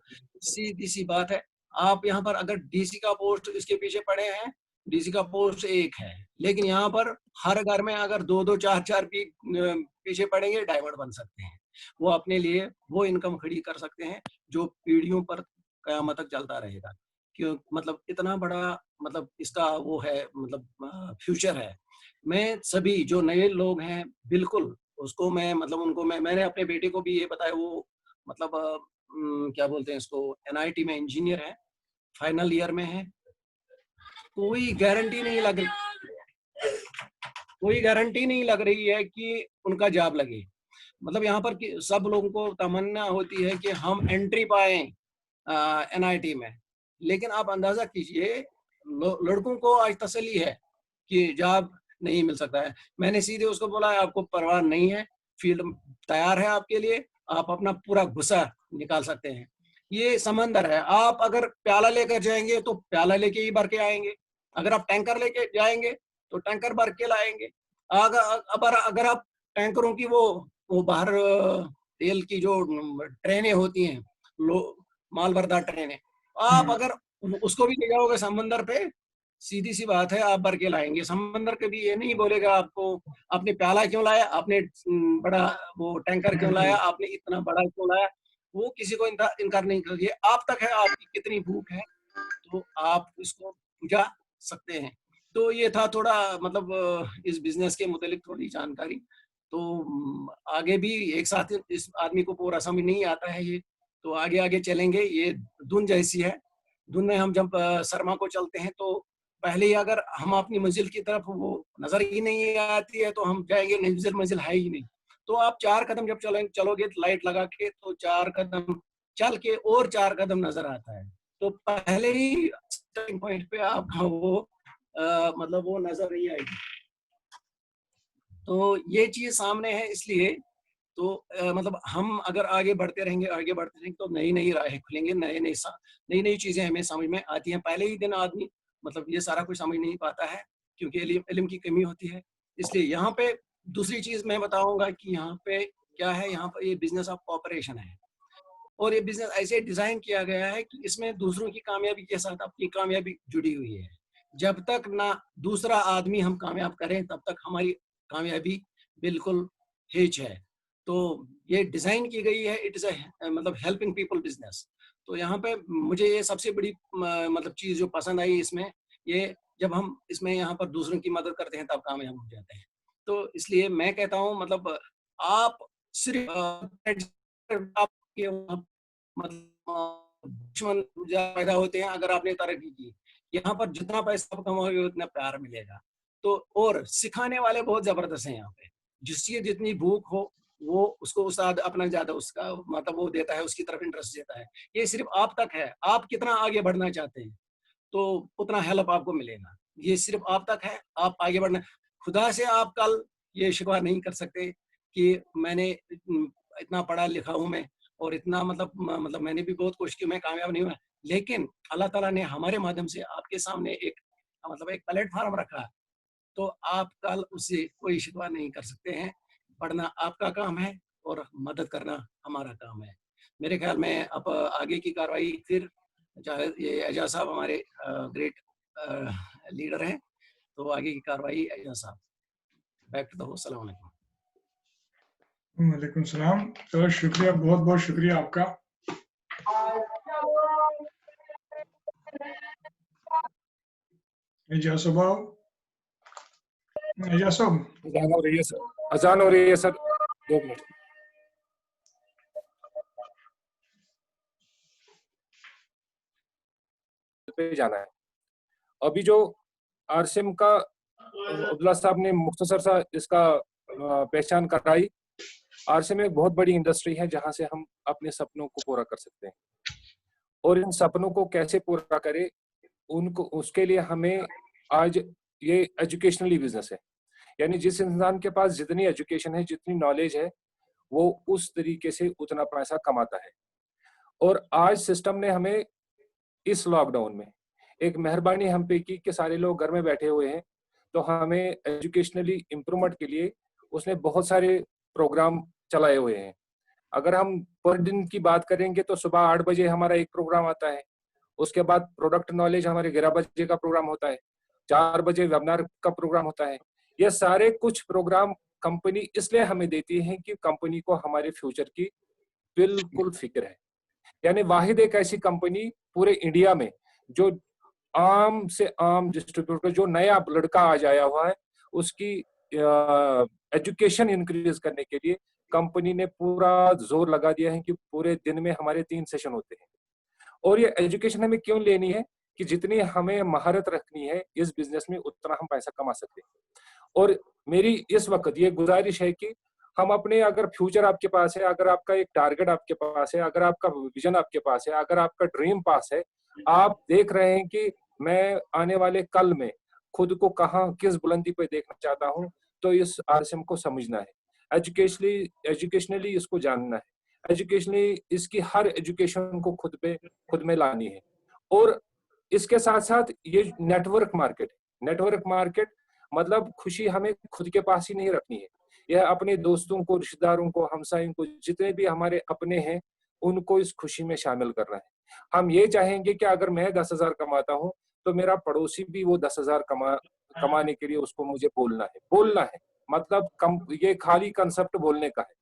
सीधी सी बात है। आप यहाँ पर अगर डीसी का पोस्ट इसके पीछे पड़े हैं, डीसी का पोस्ट एक है, लेकिन यहाँ पर हर घर में अगर 2-2 4-4 भी पीछे पड़ेंगे, डायमंड बन सकते हैं। वो अपने लिए वो इनकम खड़ी कर सकते हैं जो पीढ़ियों पर कयामत तक चलता रहेगा। क्यों मतलब इतना बड़ा मतलब इसका वो है, मतलब फ्यूचर है। मैं सभी जो नए लोग हैं बिल्कुल उसको मैं मतलब उनको मैंने अपने बेटे को भी ये बताया, वो मतलब क्या बोलते हैं इसको, एनआईटी में इंजीनियर है, फाइनल ईयर में है। कोई गारंटी नहीं लग कोई गारंटी नहीं लग रही है कि उनका जॉब लगे। मतलब यहाँ पर सब लोगों को तमन्ना होती है कि हम एंट्री पाए एनआईटी में, लेकिन आप अंदाजा कीजिए लड़कों को आज तसल्ली है कि जॉब नहीं मिल सकता है। मैंने सीधे उसको बोला आपको परवाह नहीं है, फील्ड तैयार है आपके लिए, आप अपना पूरा गुस्सा निकाल सकते हैं। ये समंदर है, आप अगर प्याला लेकर जाएंगे तो प्याला लेके ही भर के आएंगे, अगर आप टैंकर लेके जाएंगे तो टैंकर भर के लाएंगे। अगर आप टैंकरों की वो बाहर तेल की जो ट्रेनें होती हैं, माल बरदार ट्रेनें, आप अगर उसको भी ले जाओगे समंदर पे, सीधी सी बात है आप भर के लाएंगे। समंदर कभी ये नहीं बोलेगा आपको आपने प्याला क्यों लाया, आपने बड़ा वो टैंकर क्यों लाया, आपने इतना बड़ा क्यों लाया। वो किसी को इनकार नहीं करेगी। आप तक है आपकी कितनी भूख है, तो आप इसको बुझा सकते हैं। तो ये था थोड़ा मतलब इस बिजनेस के मुतालिक थोड़ी जानकारी। तो आगे भी एक साथ इस आदमी को पूरा समझ नहीं आता है ये, तो आगे आगे चलेंगे। ये धुन जैसी है, धुन में हम जब शर्मा को चलते हैं तो पहले ही अगर हम अपनी मंजिल की तरफ वो नजर ही नहीं आती है तो हम जाएंगे मंजिल, मंजिल है ही नहीं। तो आप 4 कदम जब चलोगे लाइट लगा के, तो 4 कदम चल के और 4 कदम नजर आता है। तो पहले ही स्टार्टिंग पॉइंट पे आपका वो मतलब वो नजर नहीं आएगी। तो ये चीज सामने है, इसलिए तो मतलब हम अगर आगे बढ़ते रहेंगे तो नई नई राहें खुलेंगे, नई नई चीजें हमें समझ में आती हैं। पहले ही दिन आदमी मतलब ये सारा कुछ समझ नहीं पाता है क्योंकि इल्म की कमी होती है। इसलिए यहाँ पे दूसरी चीज मैं बताऊंगा कि यहाँ पे क्या है, यहाँ पर ये बिजनेस ऑफ कॉपरेशन है और ये बिजनेस ऐसे डिजाइन किया गया है कि इसमें दूसरों की कामयाबी के साथ अपनी कामयाबी जुड़ी हुई है। जब तक ना दूसरा आदमी हम कामयाब करें तब तक हमारी कामयाबी बिल्कुल हिच है। तो ये डिजाइन की गई है, इट इज मतलब हेल्पिंग पीपल बिजनेस। तो यहाँ पे मुझे ये सबसे बड़ी मतलब चीज जो पसंद आई इसमें, ये जब हम इसमें यहाँ पर दूसरों की मदद करते हैं तब कामयाब हो जाते हैं। तो इसलिए मैं कहता हूँ मतलब आप सिर्फ आपके मतलब दुश्मन पैदा होते हैं अगर आपने तरक्की की। यहाँ पर जितना पैसा आप कमाओगे उतना प्यार मिलेगा। तो और सिखाने वाले बहुत जबरदस्त हैं यहाँ पे, जिसकी जितनी भूख हो वो उसको उस्ताद अपना ज्यादा उसका मतलब वो देता है, उसकी तरफ इंटरेस्ट देता है। ये सिर्फ आप तक है, आप कितना आगे बढ़ना चाहते हैं तो उतना हेल्प आपको मिलेगा। ये सिर्फ आप तक है, आप आगे बढ़ना। खुदा से आप कल ये शिकवा नहीं कर सकते कि मैंने इतना पढ़ा लिखा हूं मैं और इतना मतलब मैंने भी बहुत कोशिश की, मैं कामयाब नहीं हुआ। लेकिन अल्लाह ताला ने हमारे माध्यम से आपके सामने एक मतलब एक प्लेटफॉर्म रखा, तो आप कल उससे कोई शिकवा नहीं कर सकते हैं। पढ़ना आपका काम है और मदद करना हमारा काम है। मेरे ख्याल में अब आगे की कार्रवाई फिर चाहे ये एजाज साहब हमारे ग्रेट लीडर हैं, तो आगे की कार्रवाई एजाज साहब। Back to the host. अस्सलाम वालेकुम। वालेकुम सलाम। तो शुक्रिया, बहुत बहुत शुक्रिया आपका। एजाज साहब, एजाज साहब अजान हो रही है सर, अजान हो रही है सर, 2 मिनट। पे जाना है। अभी जो आरसीएम का अब्दुल्ला साहब ने मुख्तसर सा इसका पहचान कराई। आरसीएम एक बहुत बड़ी इंडस्ट्री है जहां से हम अपने सपनों को पूरा कर सकते हैं, और इन सपनों को कैसे पूरा करें उनको, उसके लिए हमें आज ये एजुकेशनली बिजनेस है। यानी जिस इंसान के पास जितनी एजुकेशन है, जितनी नॉलेज है, वो उस तरीके से उतना पैसा कमाता है। और आज सिस्टम ने हमें इस लॉकडाउन में एक मेहरबानी हम पे की कि सारे लोग घर में बैठे हुए हैं, तो हमें एजुकेशनली इम्प्रूवमेंट के लिए उसने बहुत सारे प्रोग्राम चलाए हुए हैं। अगर हम पर दिन की बात करेंगे तो सुबह 8 बजे हमारा एक प्रोग्राम आता है, उसके बाद प्रोडक्ट नॉलेज हमारे 11 बजे का प्रोग्राम होता है, 4 बजे वेबिनार का प्रोग्राम होता है। ये सारे कुछ प्रोग्राम कंपनी इसलिए हमें देती है कि कंपनी को हमारे फ्यूचर की बिल्कुल फिक्र है। यानी वाहिद एक ऐसी कंपनी पूरे इंडिया में जो आम से आम डिस्ट्रीब्यूटर, जो नया लड़का आज आया हुआ है, उसकी एजुकेशन इंक्रीज करने के लिए कंपनी ने पूरा जोर लगा दिया है कि पूरे दिन में हमारे 3 सेशन होते हैं। और ये एजुकेशन हमें क्यों लेनी है कि जितनी हमें महारत रखनी है इस बिजनेस में, उतना हम पैसा कमा सकते हैं। और मेरी इस वक्त ये गुजारिश है कि हम अपने, अगर फ्यूचर आपके पास है, अगर आपका एक टारगेट आपके पास है, अगर आपका विजन आपके पास है, अगर आपका ड्रीम पास है, आप देख रहे हैं कि मैं आने वाले कल में खुद को कहाँ किस बुलंदी पे देखना चाहता हूँ, तो इस आरसीएम को समझना है, एजुकेशनली इसको जानना है, एजुकेशनली इसकी हर एजुकेशन को खुद में लानी है। और इसके साथ साथ ये नेटवर्क मार्केट मतलब खुशी हमें खुद के पास ही नहीं रखनी है, यह अपने दोस्तों को, रिश्तेदारों को, हमसायों को, जितने भी हमारे अपने हैं, उनको इस खुशी में शामिल करना है। हम ये चाहेंगे कि अगर मैं 10,000 कमाता हूँ तो मेरा पड़ोसी भी वो 10,000 कमाने के लिए उसको मुझे बोलना है। मतलब ये खाली कंसेप्ट बोलने का है,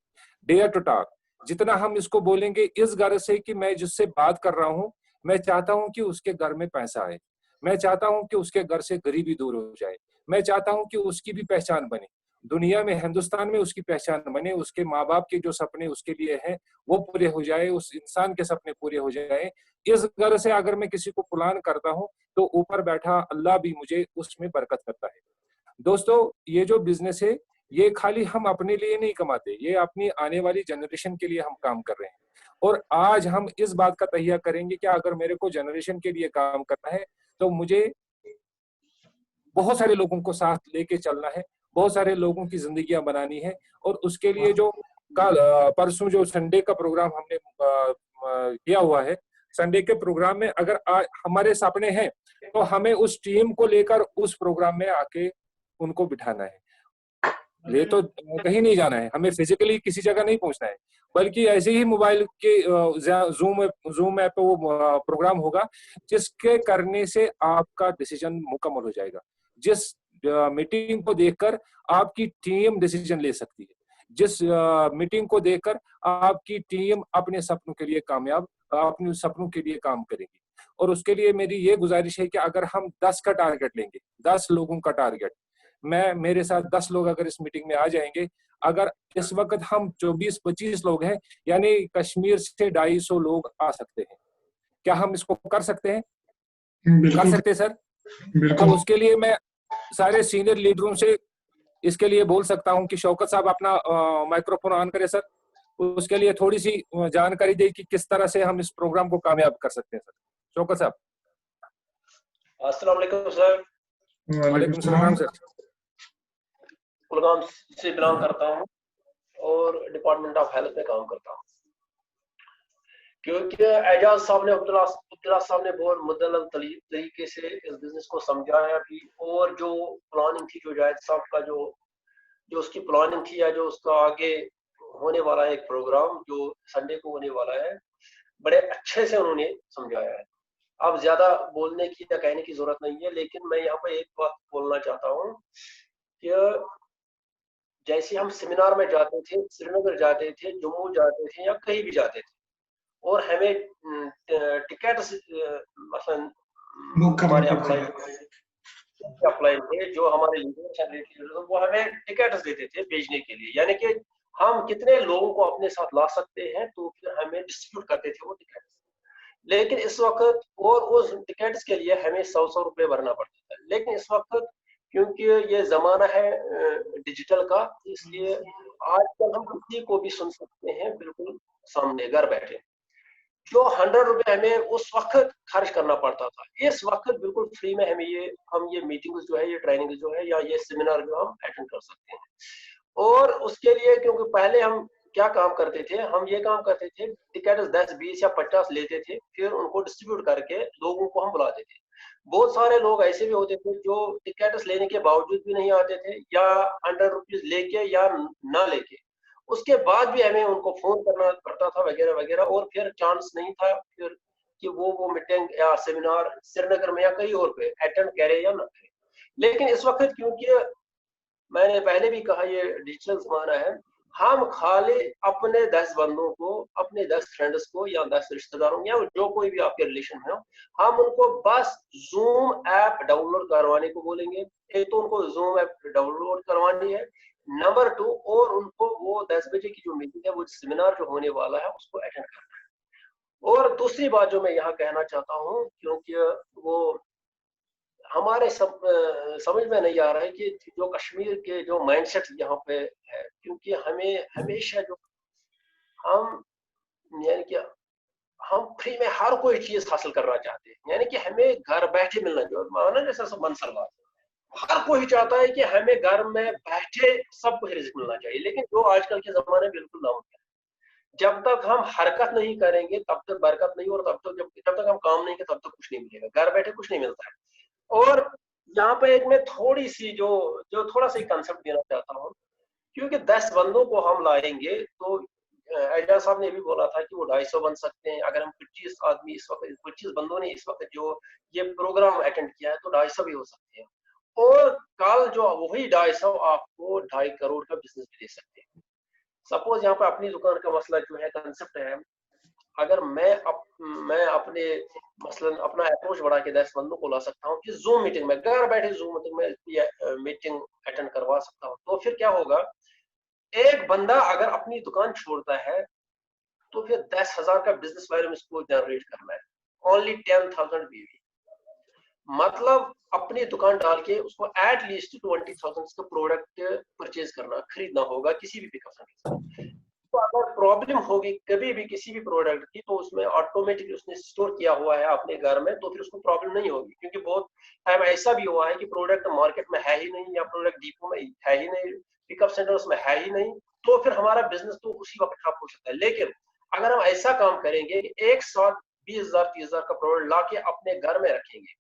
डेयर टू टॉक। जितना हम इसको बोलेंगे इस गर्ज से कि मैं जिससे बात कर रहा हूँ, मैं चाहता हूँ कि उसके घर में पैसा आए, मैं चाहता हूँ कि उसके घर से गरीबी दूर हो जाए, मैं चाहता हूँ कि उसकी भी पहचान बने दुनिया में, हिंदुस्तान में उसकी पहचान बने, उसके माँ बाप के जो सपने उसके लिए हैं वो पूरे हो जाए, उस इंसान के सपने पूरे हो जाए। इस गर्ज से अगर मैं किसी को प्लान करता हूँ तो ऊपर बैठा अल्लाह भी मुझे उसमें बरकत करता है। दोस्तों, ये जो बिजनेस है ये खाली हम अपने लिए नहीं कमाते, ये अपनी आने वाली जनरेशन के लिए हम काम कर रहे हैं। और आज हम इस बात का तहिया करेंगे कि अगर मेरे को जनरेशन के लिए काम करना है तो मुझे बहुत सारे लोगों को साथ लेके चलना है, बहुत सारे लोगों की जिंदगियां बनानी है। और उसके लिए जो कल परसों जो संडे का प्रोग्राम हमने किया हुआ है, संडे के प्रोग्राम में अगर हमारे सपने हैं तो हमें उस टीम को लेकर उस प्रोग्राम में आके उनको बिठाना है। ले तो कहीं नहीं जाना है, हमें फिजिकली किसी जगह नहीं पहुंचना है, बल्कि ऐसे ही मोबाइल के जूम ऐप पे वो प्रोग्राम होगा जिसके करने से आपका डिसीजन मुकम्मल हो जाएगा। जिस मीटिंग को देखकर आपकी टीम डिसीजन ले सकती है, जिस मीटिंग को देखकर आपकी टीम अपने सपनों के लिए अपने सपनों के लिए काम करेगी। और उसके लिए मेरी ये गुजारिश है कि अगर हम 10 का टारगेट लेंगे, 10 लोगों का टारगेट, मेरे साथ 10 लोग अगर इस मीटिंग में आ जाएंगे, अगर इस वक्त हम 24-25 लोग हैं, यानी कश्मीर से 250 लोग आ सकते हैं। क्या हम इसको कर सकते हैं? कर सकते हैं सर? तो उसके लिए मैं सारे सीनियर लीडरों से इसके लिए बोल सकता हूं कि शौकत साहब अपना माइक्रोफोन ऑन करें सर, उसके लिए थोड़ी सी जानकारी दे कि किस तरह से हम इस प्रोग्राम को कामयाब कर सकते हैं। सर शौकत साहब। अस्सलाम वालेकुम सर। वालेकुम सलाम सर। कुलगाम से बिलोंग करता हूँ और डिपार्टमेंट ऑफ हेल्थ में काम करता हूँ। क्योंकि एजाज साहब ने, अब्दुल्ला साहब ने बहुत मुद्दल तरीके से इस बिजनेस को समझाया भी, और जो प्लानिंग थी, जो जायद साहब का जो उसकी प्लानिंग थी, या जो उसका आगे होने वाला है एक प्रोग्राम जो संडे को होने वाला है, बड़े अच्छे से उन्होंने समझाया है। अब ज्यादा बोलने की या कहने की जरूरत नहीं है, लेकिन मैं यहाँ पर एक बात बोलना चाहता हूँ कि जैसे हम सेमिनार में जाते थे, श्रीनगर जाते थे, जम्मू जाते थे या कहीं भी जाते थे, और हमें टिकट मसलन हमारे अप्लाई थे, जो हमारे लीडर्स वो हमें टिकट्स देते थे भेजने के लिए, यानी कि हम कितने लोगों को अपने साथ ला सकते हैं, तो फिर हमें डिस्ट्रीब्यूट करते थे वो टिकट। लेकिन इस वक्त और उस टिकट्स के लिए हमें 100 रुपए भरना पड़ता था। लेकिन इस वक्त क्योंकि ये जमाना है डिजिटल का, इसलिए आजकल हम किसी को भी सुन सकते हैं बिल्कुल सामने घर बैठे। जो 100 रुपए हमें उस वक्त खर्च करना पड़ता था, इस वक्त बिल्कुल फ्री में हम ये मीटिंग्स जो है, ये ट्रेनिंग जो है, या ये सेमिनार जो हम अटेंड कर सकते हैं। और उसके लिए क्योंकि पहले हम क्या काम करते थे, हम ये काम करते थे, टिकट 10, 20 या 50 लेते थे, फिर उनको डिस्ट्रीब्यूट करके लोगों को हम बुलाते थे। बहुत सारे लोग ऐसे भी होते थे जो टिकट्स लेने के बावजूद भी नहीं आते थे, या 100 रुपीज लेके या ना लेके, उसके बाद भी हमें उनको फोन करना पड़ता था वगैरह वगैरह, और फिर चांस नहीं था फिर कि वो मीटिंग या सेमिनार श्रीनगर में या कहीं और पे अटेंड करे या ना करे। लेकिन इस वक्त क्योंकि मैंने पहले भी कहा ये डिजिटल जमाना है, हम खाली अपने 10 बंदों को, अपने 10 फ्रेंड्स को या 10 रिश्तेदारों या जो कोई भी आपके रिलेशन में हो, हम उनको बस जूम ऐप डाउनलोड करवाने को बोलेंगे। एक तो उनको जूम ऐप डाउनलोड करवानी है, नंबर 2 और उनको वो 10 बजे की जो मीटिंग है, वो सेमिनार जो होने वाला है, उसको अटेंड करना है। और दूसरी बात जो मैं यहाँ कहना चाहता हूँ, क्योंकि वो हमारे समझ में नहीं आ रहा है कि जो कश्मीर के जो माइंडसेट यहाँ पे है, क्योंकि हमें हमेशा जो हम यानी कि हम फ्री में हर कोई चीज हासिल करना चाहते हैं, यानी कि हमें घर बैठे मिलना चाहिए। माना जैसा सब मनसल बात, हर कोई चाहता है कि हमें घर में बैठे सब कुछ रिस्क मिलना चाहिए, लेकिन जो आजकल के जमाने में बिल्कुल नामुमकिन है। जब तक हम हरकत नहीं करेंगे तब तक बरकत नहीं, और जब तक हम काम नहीं करें तब तक कुछ नहीं मिलेगा। घर बैठे कुछ नहीं मिलता है। और यहाँ पे एक मैं थोड़ी सी जो थोड़ा सा कंसेप्ट देना चाहता हूँ, क्योंकि 10 बंदों को हम लाएंगे तो एजाज साहब ने भी बोला था कि वो 250 बन सकते हैं। अगर हम 25 आदमी इस वक्त, 25 बंदों ने इस वक्त जो ये प्रोग्राम अटेंड किया है, तो 250 भी हो सकते हैं। और कल जो वही 250 आपको 2.5 करोड़ का बिजनेस भी दे सकते हैं। सपोज यहाँ पे अपनी दुकान का मसला जो है, कंसेप्ट है, अगर मैं अपने मसलन अपना अप्रोच बढ़ा के 10 बंदों को ला सकता हूँ कि जूम मीटिंग में, घर बैठे जूम में मीटिंग अटेंड करवा सकता हूँ, तो फिर क्या होगा, एक बंदा अगर अपनी दुकान छोड़ता है तो फिर 10,000 का बिजनेस वैल्यू इसको जनरेट करना है। ओनली 10,000 बीवी, मतलब अपनी दुकान डाल के उसको एट लीस्ट 20,000 का प्रोडक्ट परचेज करना, खरीदना होगा किसी भी पिकअप सेंटर से। तो अगर प्रॉब्लम होगी कभी भी किसी भी प्रोडक्ट की, तो उसमें ऑटोमेटिकली उसने स्टोर किया हुआ है अपने घर में, तो फिर उसको प्रॉब्लम नहीं होगी। क्योंकि बहुत टाइम ऐसा भी हुआ है कि प्रोडक्ट मार्केट में है ही नहीं, या प्रोडक्ट डिपो में है ही नहीं, पिकअप सेंटर्स में है ही नहीं, तो फिर हमारा बिजनेस तो उसी वक्त ठप हो सकता है। लेकिन अगर हम ऐसा काम करेंगे कि एक साथ 20,000 30,000 का प्रोडक्ट ला के अपने घर में रखेंगे,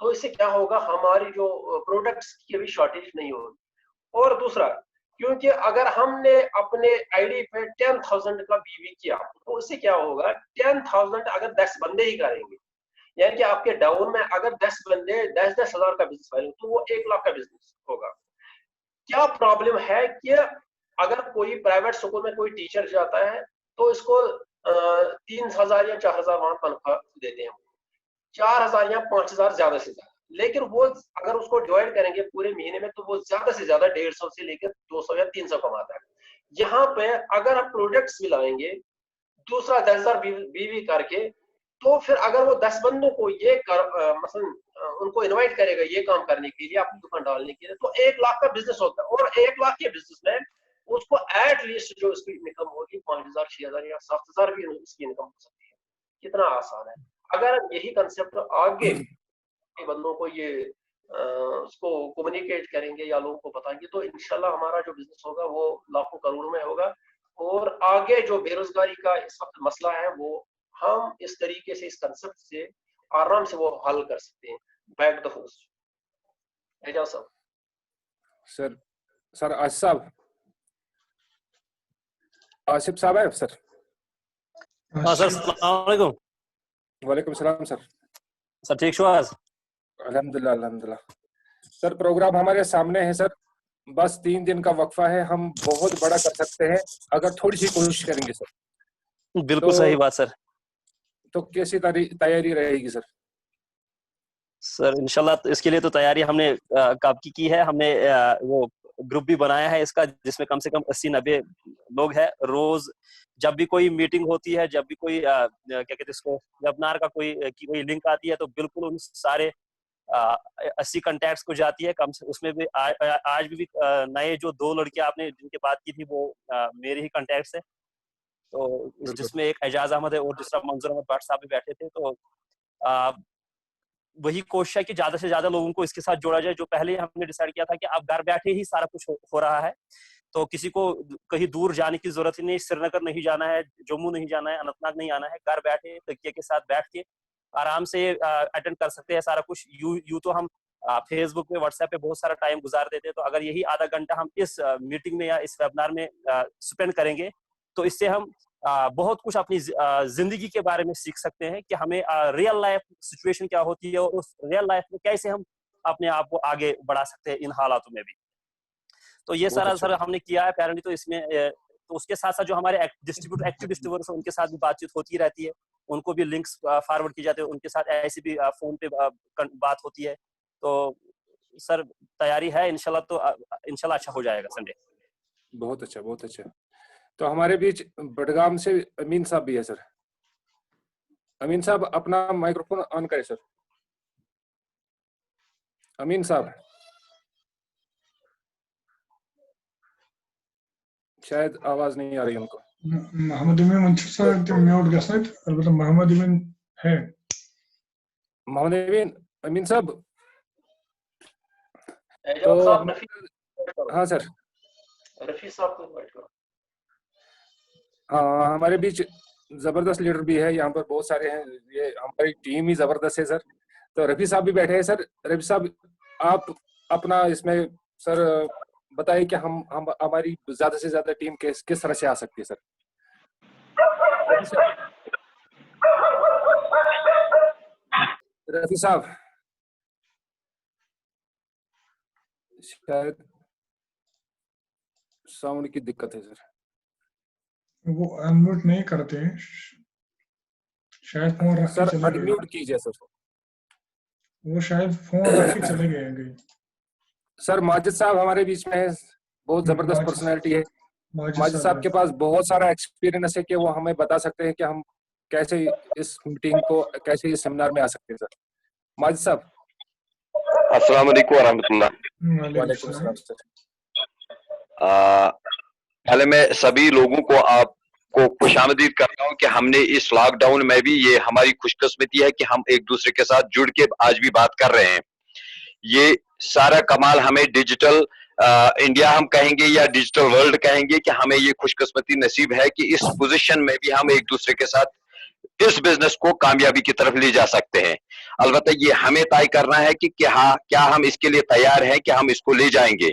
तो इससे क्या होगा, हमारी जो प्रोडक्ट्स की भी शॉर्टेज नहीं होगी। और दूसरा, क्योंकि अगर हमने अपने आईडी पे 10,000 का बीवी किया, तो उससे क्या होगा, 10,000 अगर 10 बंदे ही करेंगे, यानी कि आपके डाउन में अगर 10 बंदे 10-10 हजार का बिजनेस करेंगे, तो वो 1 लाख का बिजनेस होगा। क्या प्रॉब्लम है कि अगर कोई प्राइवेट स्कूल में कोई टीचर जाता है, तो इसको 3,000 या 4,000 वहां तनख्वाह देते हैं, 4,000 या 5,000 ज्यादा से ज्यादा। लेकिन वो अगर उसको डिवाइड करेंगे पूरे महीने में, तो वो ज्यादा से ज्यादा 150 से लेकर 200 या 300 कमाता है। यहाँ पे अगर हम प्रोडक्ट्स भी लाएंगे, दूसरा 10,000 बीवी करके, तो फिर अगर वो 10 बंदों को ये मसलन उनको इनवाइट करेगा ये काम करने के लिए, अपनी दुकान डालने के लिए, तो 1 लाख का बिजनेस होता है। और 1 लाख के बिजनेस में उसको एट लीस्ट जो इसकी इनकम होगी 5,000 6,000 या 7,000 भी इसकी इनकम हो सकती है। कितना आसान है। अगर हम यही कंसेप्ट आगे बंदों को ये उसको कम्युनिकेट करेंगे या लोगों को बताएंगे, तो इंशाल्लाह हमारा जो बिजनेस होगा वो लाखों करोड़ों में होगा। और आगे जो बेरोजगारी का इस वक्त मसला है, वो हम इस तरीके से, इस कंसेप्ट से आराम से वो हल कर सकते हैं। बैक द होस्ट एजाज साहब। सर आसिफ साहब है सर? हाँ सर, अस्सलाम वालेकुम। वालेकुम सलाम सर। सर ठीक शो आज? अल्हम्दुलिल्लाह अल्हम्दुलिल्लाह। सर प्रोग्राम हमारे सामने है सर, बस 3 दिन का वक्फा है, हम बहुत बड़ा कर सकते हैं अगर थोड़ी सी कोशिश करेंगे सर। बिल्कुल सही बात सर। तो कैसी तैयारी रहेगी सर? सर इंशाल्लाह इसके लिए तो तैयारी हमने कब की है, हमने वो ग्रुप भी बनाया है इसका, जिसमें कम से कम 80-90 लोग हैं। रोज जब भी कोई मीटिंग होती है, जब भी कोई क्या कहते हैं इसको, वेबिनार का कोई लिंक आती है, तो बिल्कुल उन सारे 80 कॉन्टैक्ट्स को जाती है। कम से उसमें भी आज भी नए जो 2 लड़कियां आपने जिनकी बात की थी, वो मेरे ही कॉन्टैक्ट्स है। तो जिसमें एक एजाज अहमद है और दूसरा मंजूर अहमद भट्ट साहब भी बैठे थे। तो वही कोशिश है कि ज्यादा से ज्यादा लोगों को इसके साथ जोड़ा जाए। जो पहले हमने डिसाइड किया था कि अब घर बैठे ही सारा कुछ हो रहा है, तो किसी को कहीं दूर जाने की जरूरत ही नहीं, श्रीनगर नहीं जाना है, जम्मू नहीं जाना है, अनंतनाग नहीं आना है। घर बैठे तकिए के साथ बैठ के आराम से अटेंड कर सकते हैं सारा कुछ। यू तो हम फेसबुक पे, व्हाट्सएप पे बहुत सारा टाइम गुजार देते हैं। तो अगर यही आधा घंटा हम इस मीटिंग में या इस वेबिनार में स्पेंड करेंगे, तो इससे हम बहुत कुछ अपनी जिंदगी के बारे में सीख सकते हैं कि हमें रियल लाइफ सिचुएशन क्या होती है और उस रियल लाइफ में कैसे हम अपने आप को आगे बढ़ा सकते हैं इन हालातों में भी। तो ये सारा सर हमने किया है अपेरेंटली। तो इसमें तो उसके साथ साथ जो हमारे एक्टिव डिस्ट्रीब्यूटर्स हैं, उनके साथ भी बातचीत होती रहती है, उनको भी लिंक्स फॉरवर्ड की जाते हैं, उनके साथ ऐसे भी फोन पे बात होती है। तो सर तैयारी है इंशाल्लाह, तो इंशाल्लाह अच्छा हो जाएगा संडे। बहुत अच्छा, बहुत अच्छा। तो हमारे बीच बडगाम से अमीन साहब भी है सर। अमीन साहब अपना माइक्रोफोन ऑन करें सर। अमीन साहब शायद आवाज नहीं आ रही उनको। मोहम्मद अमीन मंसूर साहब म्यूट गसनत, अलबत्ता मोहम्मद अमीन है। मोहम्मद अमीन साहब तो हाँ सर, रफी साहब को इनवाइट करो। हाँ, हमारे बीच जबरदस्त लीडर भी है, यहाँ पर बहुत सारे हैं। ये हमारी टीम ही जबरदस्त है सर। तो रफी साहब भी बैठे हैं सर। रफी साहब आप अपना इसमें सर बताइए कि हम हमारी ज्यादा से ज्यादा टीम किस तरह से आ सकती है सर। रफी साहब शायद साउंड की दिक्कत है सर, वो अनम्यूट नहीं करते हैं शायद। फोन रख के चले गए। अनम्यूट कीजिए सर। वो शायद फोन रख के चले गए हैं। सर माजिद साहब हमारे बीच में है, बहुत जबरदस्त पर्सनैलिटी है। माजिद साहब के पास बहुत सारा एक्सपीरियंस है कि वो हमें बता सकते हैं कि हम कैसे इस मीटिंग को, कैसे इस सेमिनार में आ सकते हैं सर। माजिद साहब अस्सलाम वालेकुम व रहमतुल्लाह। वालेकुम सलाम सर। पहले मैं सभी लोगों को आपको खुशामदीद करता हूँ कि हमने इस लॉकडाउन में भी, ये हमारी खुशकिस्मती है कि हम एक दूसरे के साथ जुड़ के आज भी बात कर रहे हैं। ये सारा कमाल हमें डिजिटल इंडिया हम कहेंगे या डिजिटल वर्ल्ड कहेंगे कि हमें ये खुशकिस्मती नसीब है कि इस पोजीशन में भी हम एक दूसरे के साथ इस बिजनेस को कामयाबी की तरफ ले जा सकते हैं। अलबत्ता ये हमें तय करना है कि क्या हम इसके लिए तैयार हैं कि हम इसको ले जाएंगे।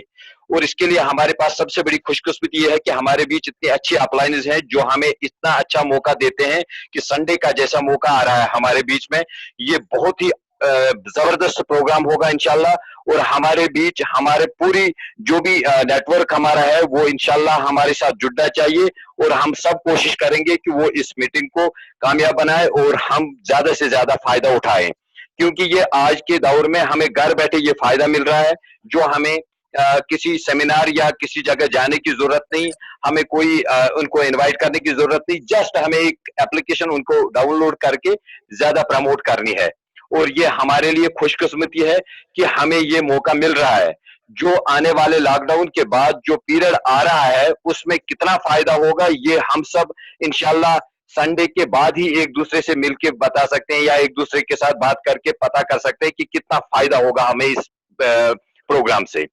और इसके लिए हमारे पास सबसे बड़ी खुशकिस्मती ये है कि हमारे बीच इतने अच्छे अपलाइंस हैं जो हमें इतना अच्छा मौका देते हैं कि संडे का जैसा मौका आ रहा है हमारे बीच में, ये बहुत ही जबरदस्त प्रोग्राम होगा इंशाल्लाह। और हमारे बीच हमारे पूरी जो भी नेटवर्क हमारा है वो इंशाल्लाह हमारे साथ जुड़ना चाहिए। और हम सब कोशिश करेंगे कि वो इस मीटिंग को कामयाब बनाए और हम ज्यादा से ज्यादा फायदा उठाएं, क्योंकि ये आज के दौर में हमें घर बैठे ये फायदा मिल रहा है जो हमें किसी सेमिनार या किसी जगह जाने की जरूरत नहीं, हमें कोई उनको इनवाइट करने की जरूरत नहीं। जस्ट हमें एक एप्लीकेशन उनको डाउनलोड करके ज्यादा प्रमोट करनी है। और ये हमारे लिए खुशकिस्मती है कि हमें ये मौका मिल रहा है। जो आने वाले लॉकडाउन के बाद जो पीरियड आ रहा है उसमें कितना फायदा होगा ये हम सब इंशाल्लाह संडे के बाद ही एक दूसरे से मिलके बता सकते हैं या एक दूसरे के साथ बात करके पता कर सकते हैं कि कितना फायदा होगा हमें इस प्रोग्राम से।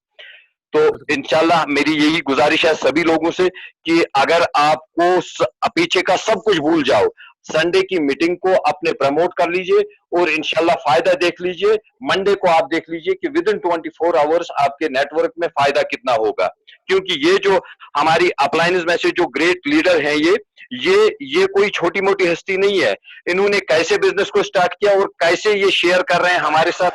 तो इंशाल्लाह मेरी यही गुजारिश है सभी लोगों से कि अगर आपको पीछे का सब कुछ भूल जाओ, संडे की मीटिंग को अपने प्रमोट कर लीजिए और इंशाल्लाह फायदा देख लीजिए। मंडे को आप देख लीजिए कि विद इन 24 आवर्स आपके नेटवर्क में फायदा कितना होगा। क्योंकि ये जो हमारी अपलाइंस में से जो ग्रेट लीडर हैं ये कोई छोटी मोटी हस्ती नहीं है। इन्होंने कैसे बिजनेस को स्टार्ट किया और कैसे ये शेयर कर रहे हैं हमारे साथ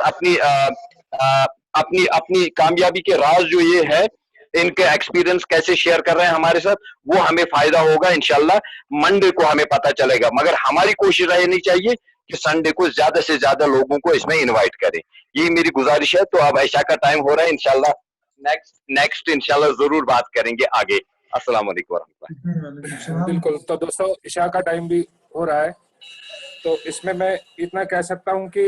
अपनी कामयाबी के राज जो ये है, इनके एक्सपीरियंस कैसे शेयर कर रहे हैं हमारे साथ, वो हमें फायदा होगा इंशाल्लाह। मंडे को हमें पता चलेगा, मगर हमारी कोशिश रहनी चाहिए कि संडे को ज्यादा से ज्यादा लोगों को इसमें इनवाइट करें। यही मेरी गुजारिश है। तो अब ऐशा का टाइम हो रहा है, इंशाल्लाह नेक्स्ट इंशाल्लाह जरूर बात करेंगे आगे। अस्सलाम वालेकुम वरहमतुल्लाह। वालेकुम सलाम। बिल्कुल। तो दोस्तों इशा का टाइम भी हो रहा है, तो इसमें मैं इतना कह सकता हूं कि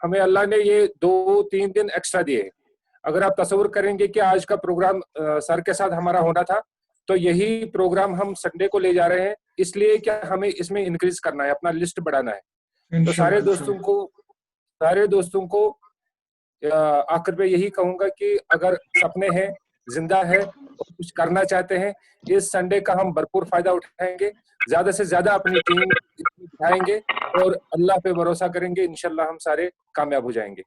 हमें अल्लाह ने ये 2-3 दिन एक्स्ट्रा दिए। अगर आप तस्वीर करेंगे कि आज का प्रोग्राम सर के साथ हमारा होना था, तो यही प्रोग्राम हम संडे को ले जा रहे हैं, इसलिए कि हमें इसमें इंक्रीज करना है, अपना लिस्ट बढ़ाना है। तो सारे दोस्तों को आखिर में यही कहूंगा कि अगर सपने हैं, जिंदा है और कुछ करना चाहते हैं, इस संडे का हम भरपूर फायदा उठाएंगे, ज्यादा से ज्यादा अपनी टीम उठाएंगे और अल्लाह पे भरोसा करेंगे, इंशाल्लाह हम सारे कामयाब हो जाएंगे।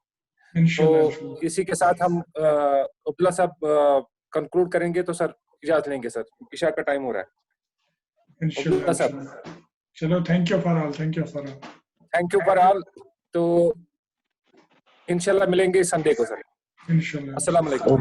तो इसी के साथ हम अब्दुल्ला साहब कंक्लूड करेंगे। तो सर इजाजत लेंगे, सर इशा का टाइम हो रहा है। अब्दुल्ला साहब चलो, थैंक यू फॉर ऑल। तो इंशाल्लाह मिलेंगे संडे को सर। इंशाल्लाह। अस्सलाम वालेकुम।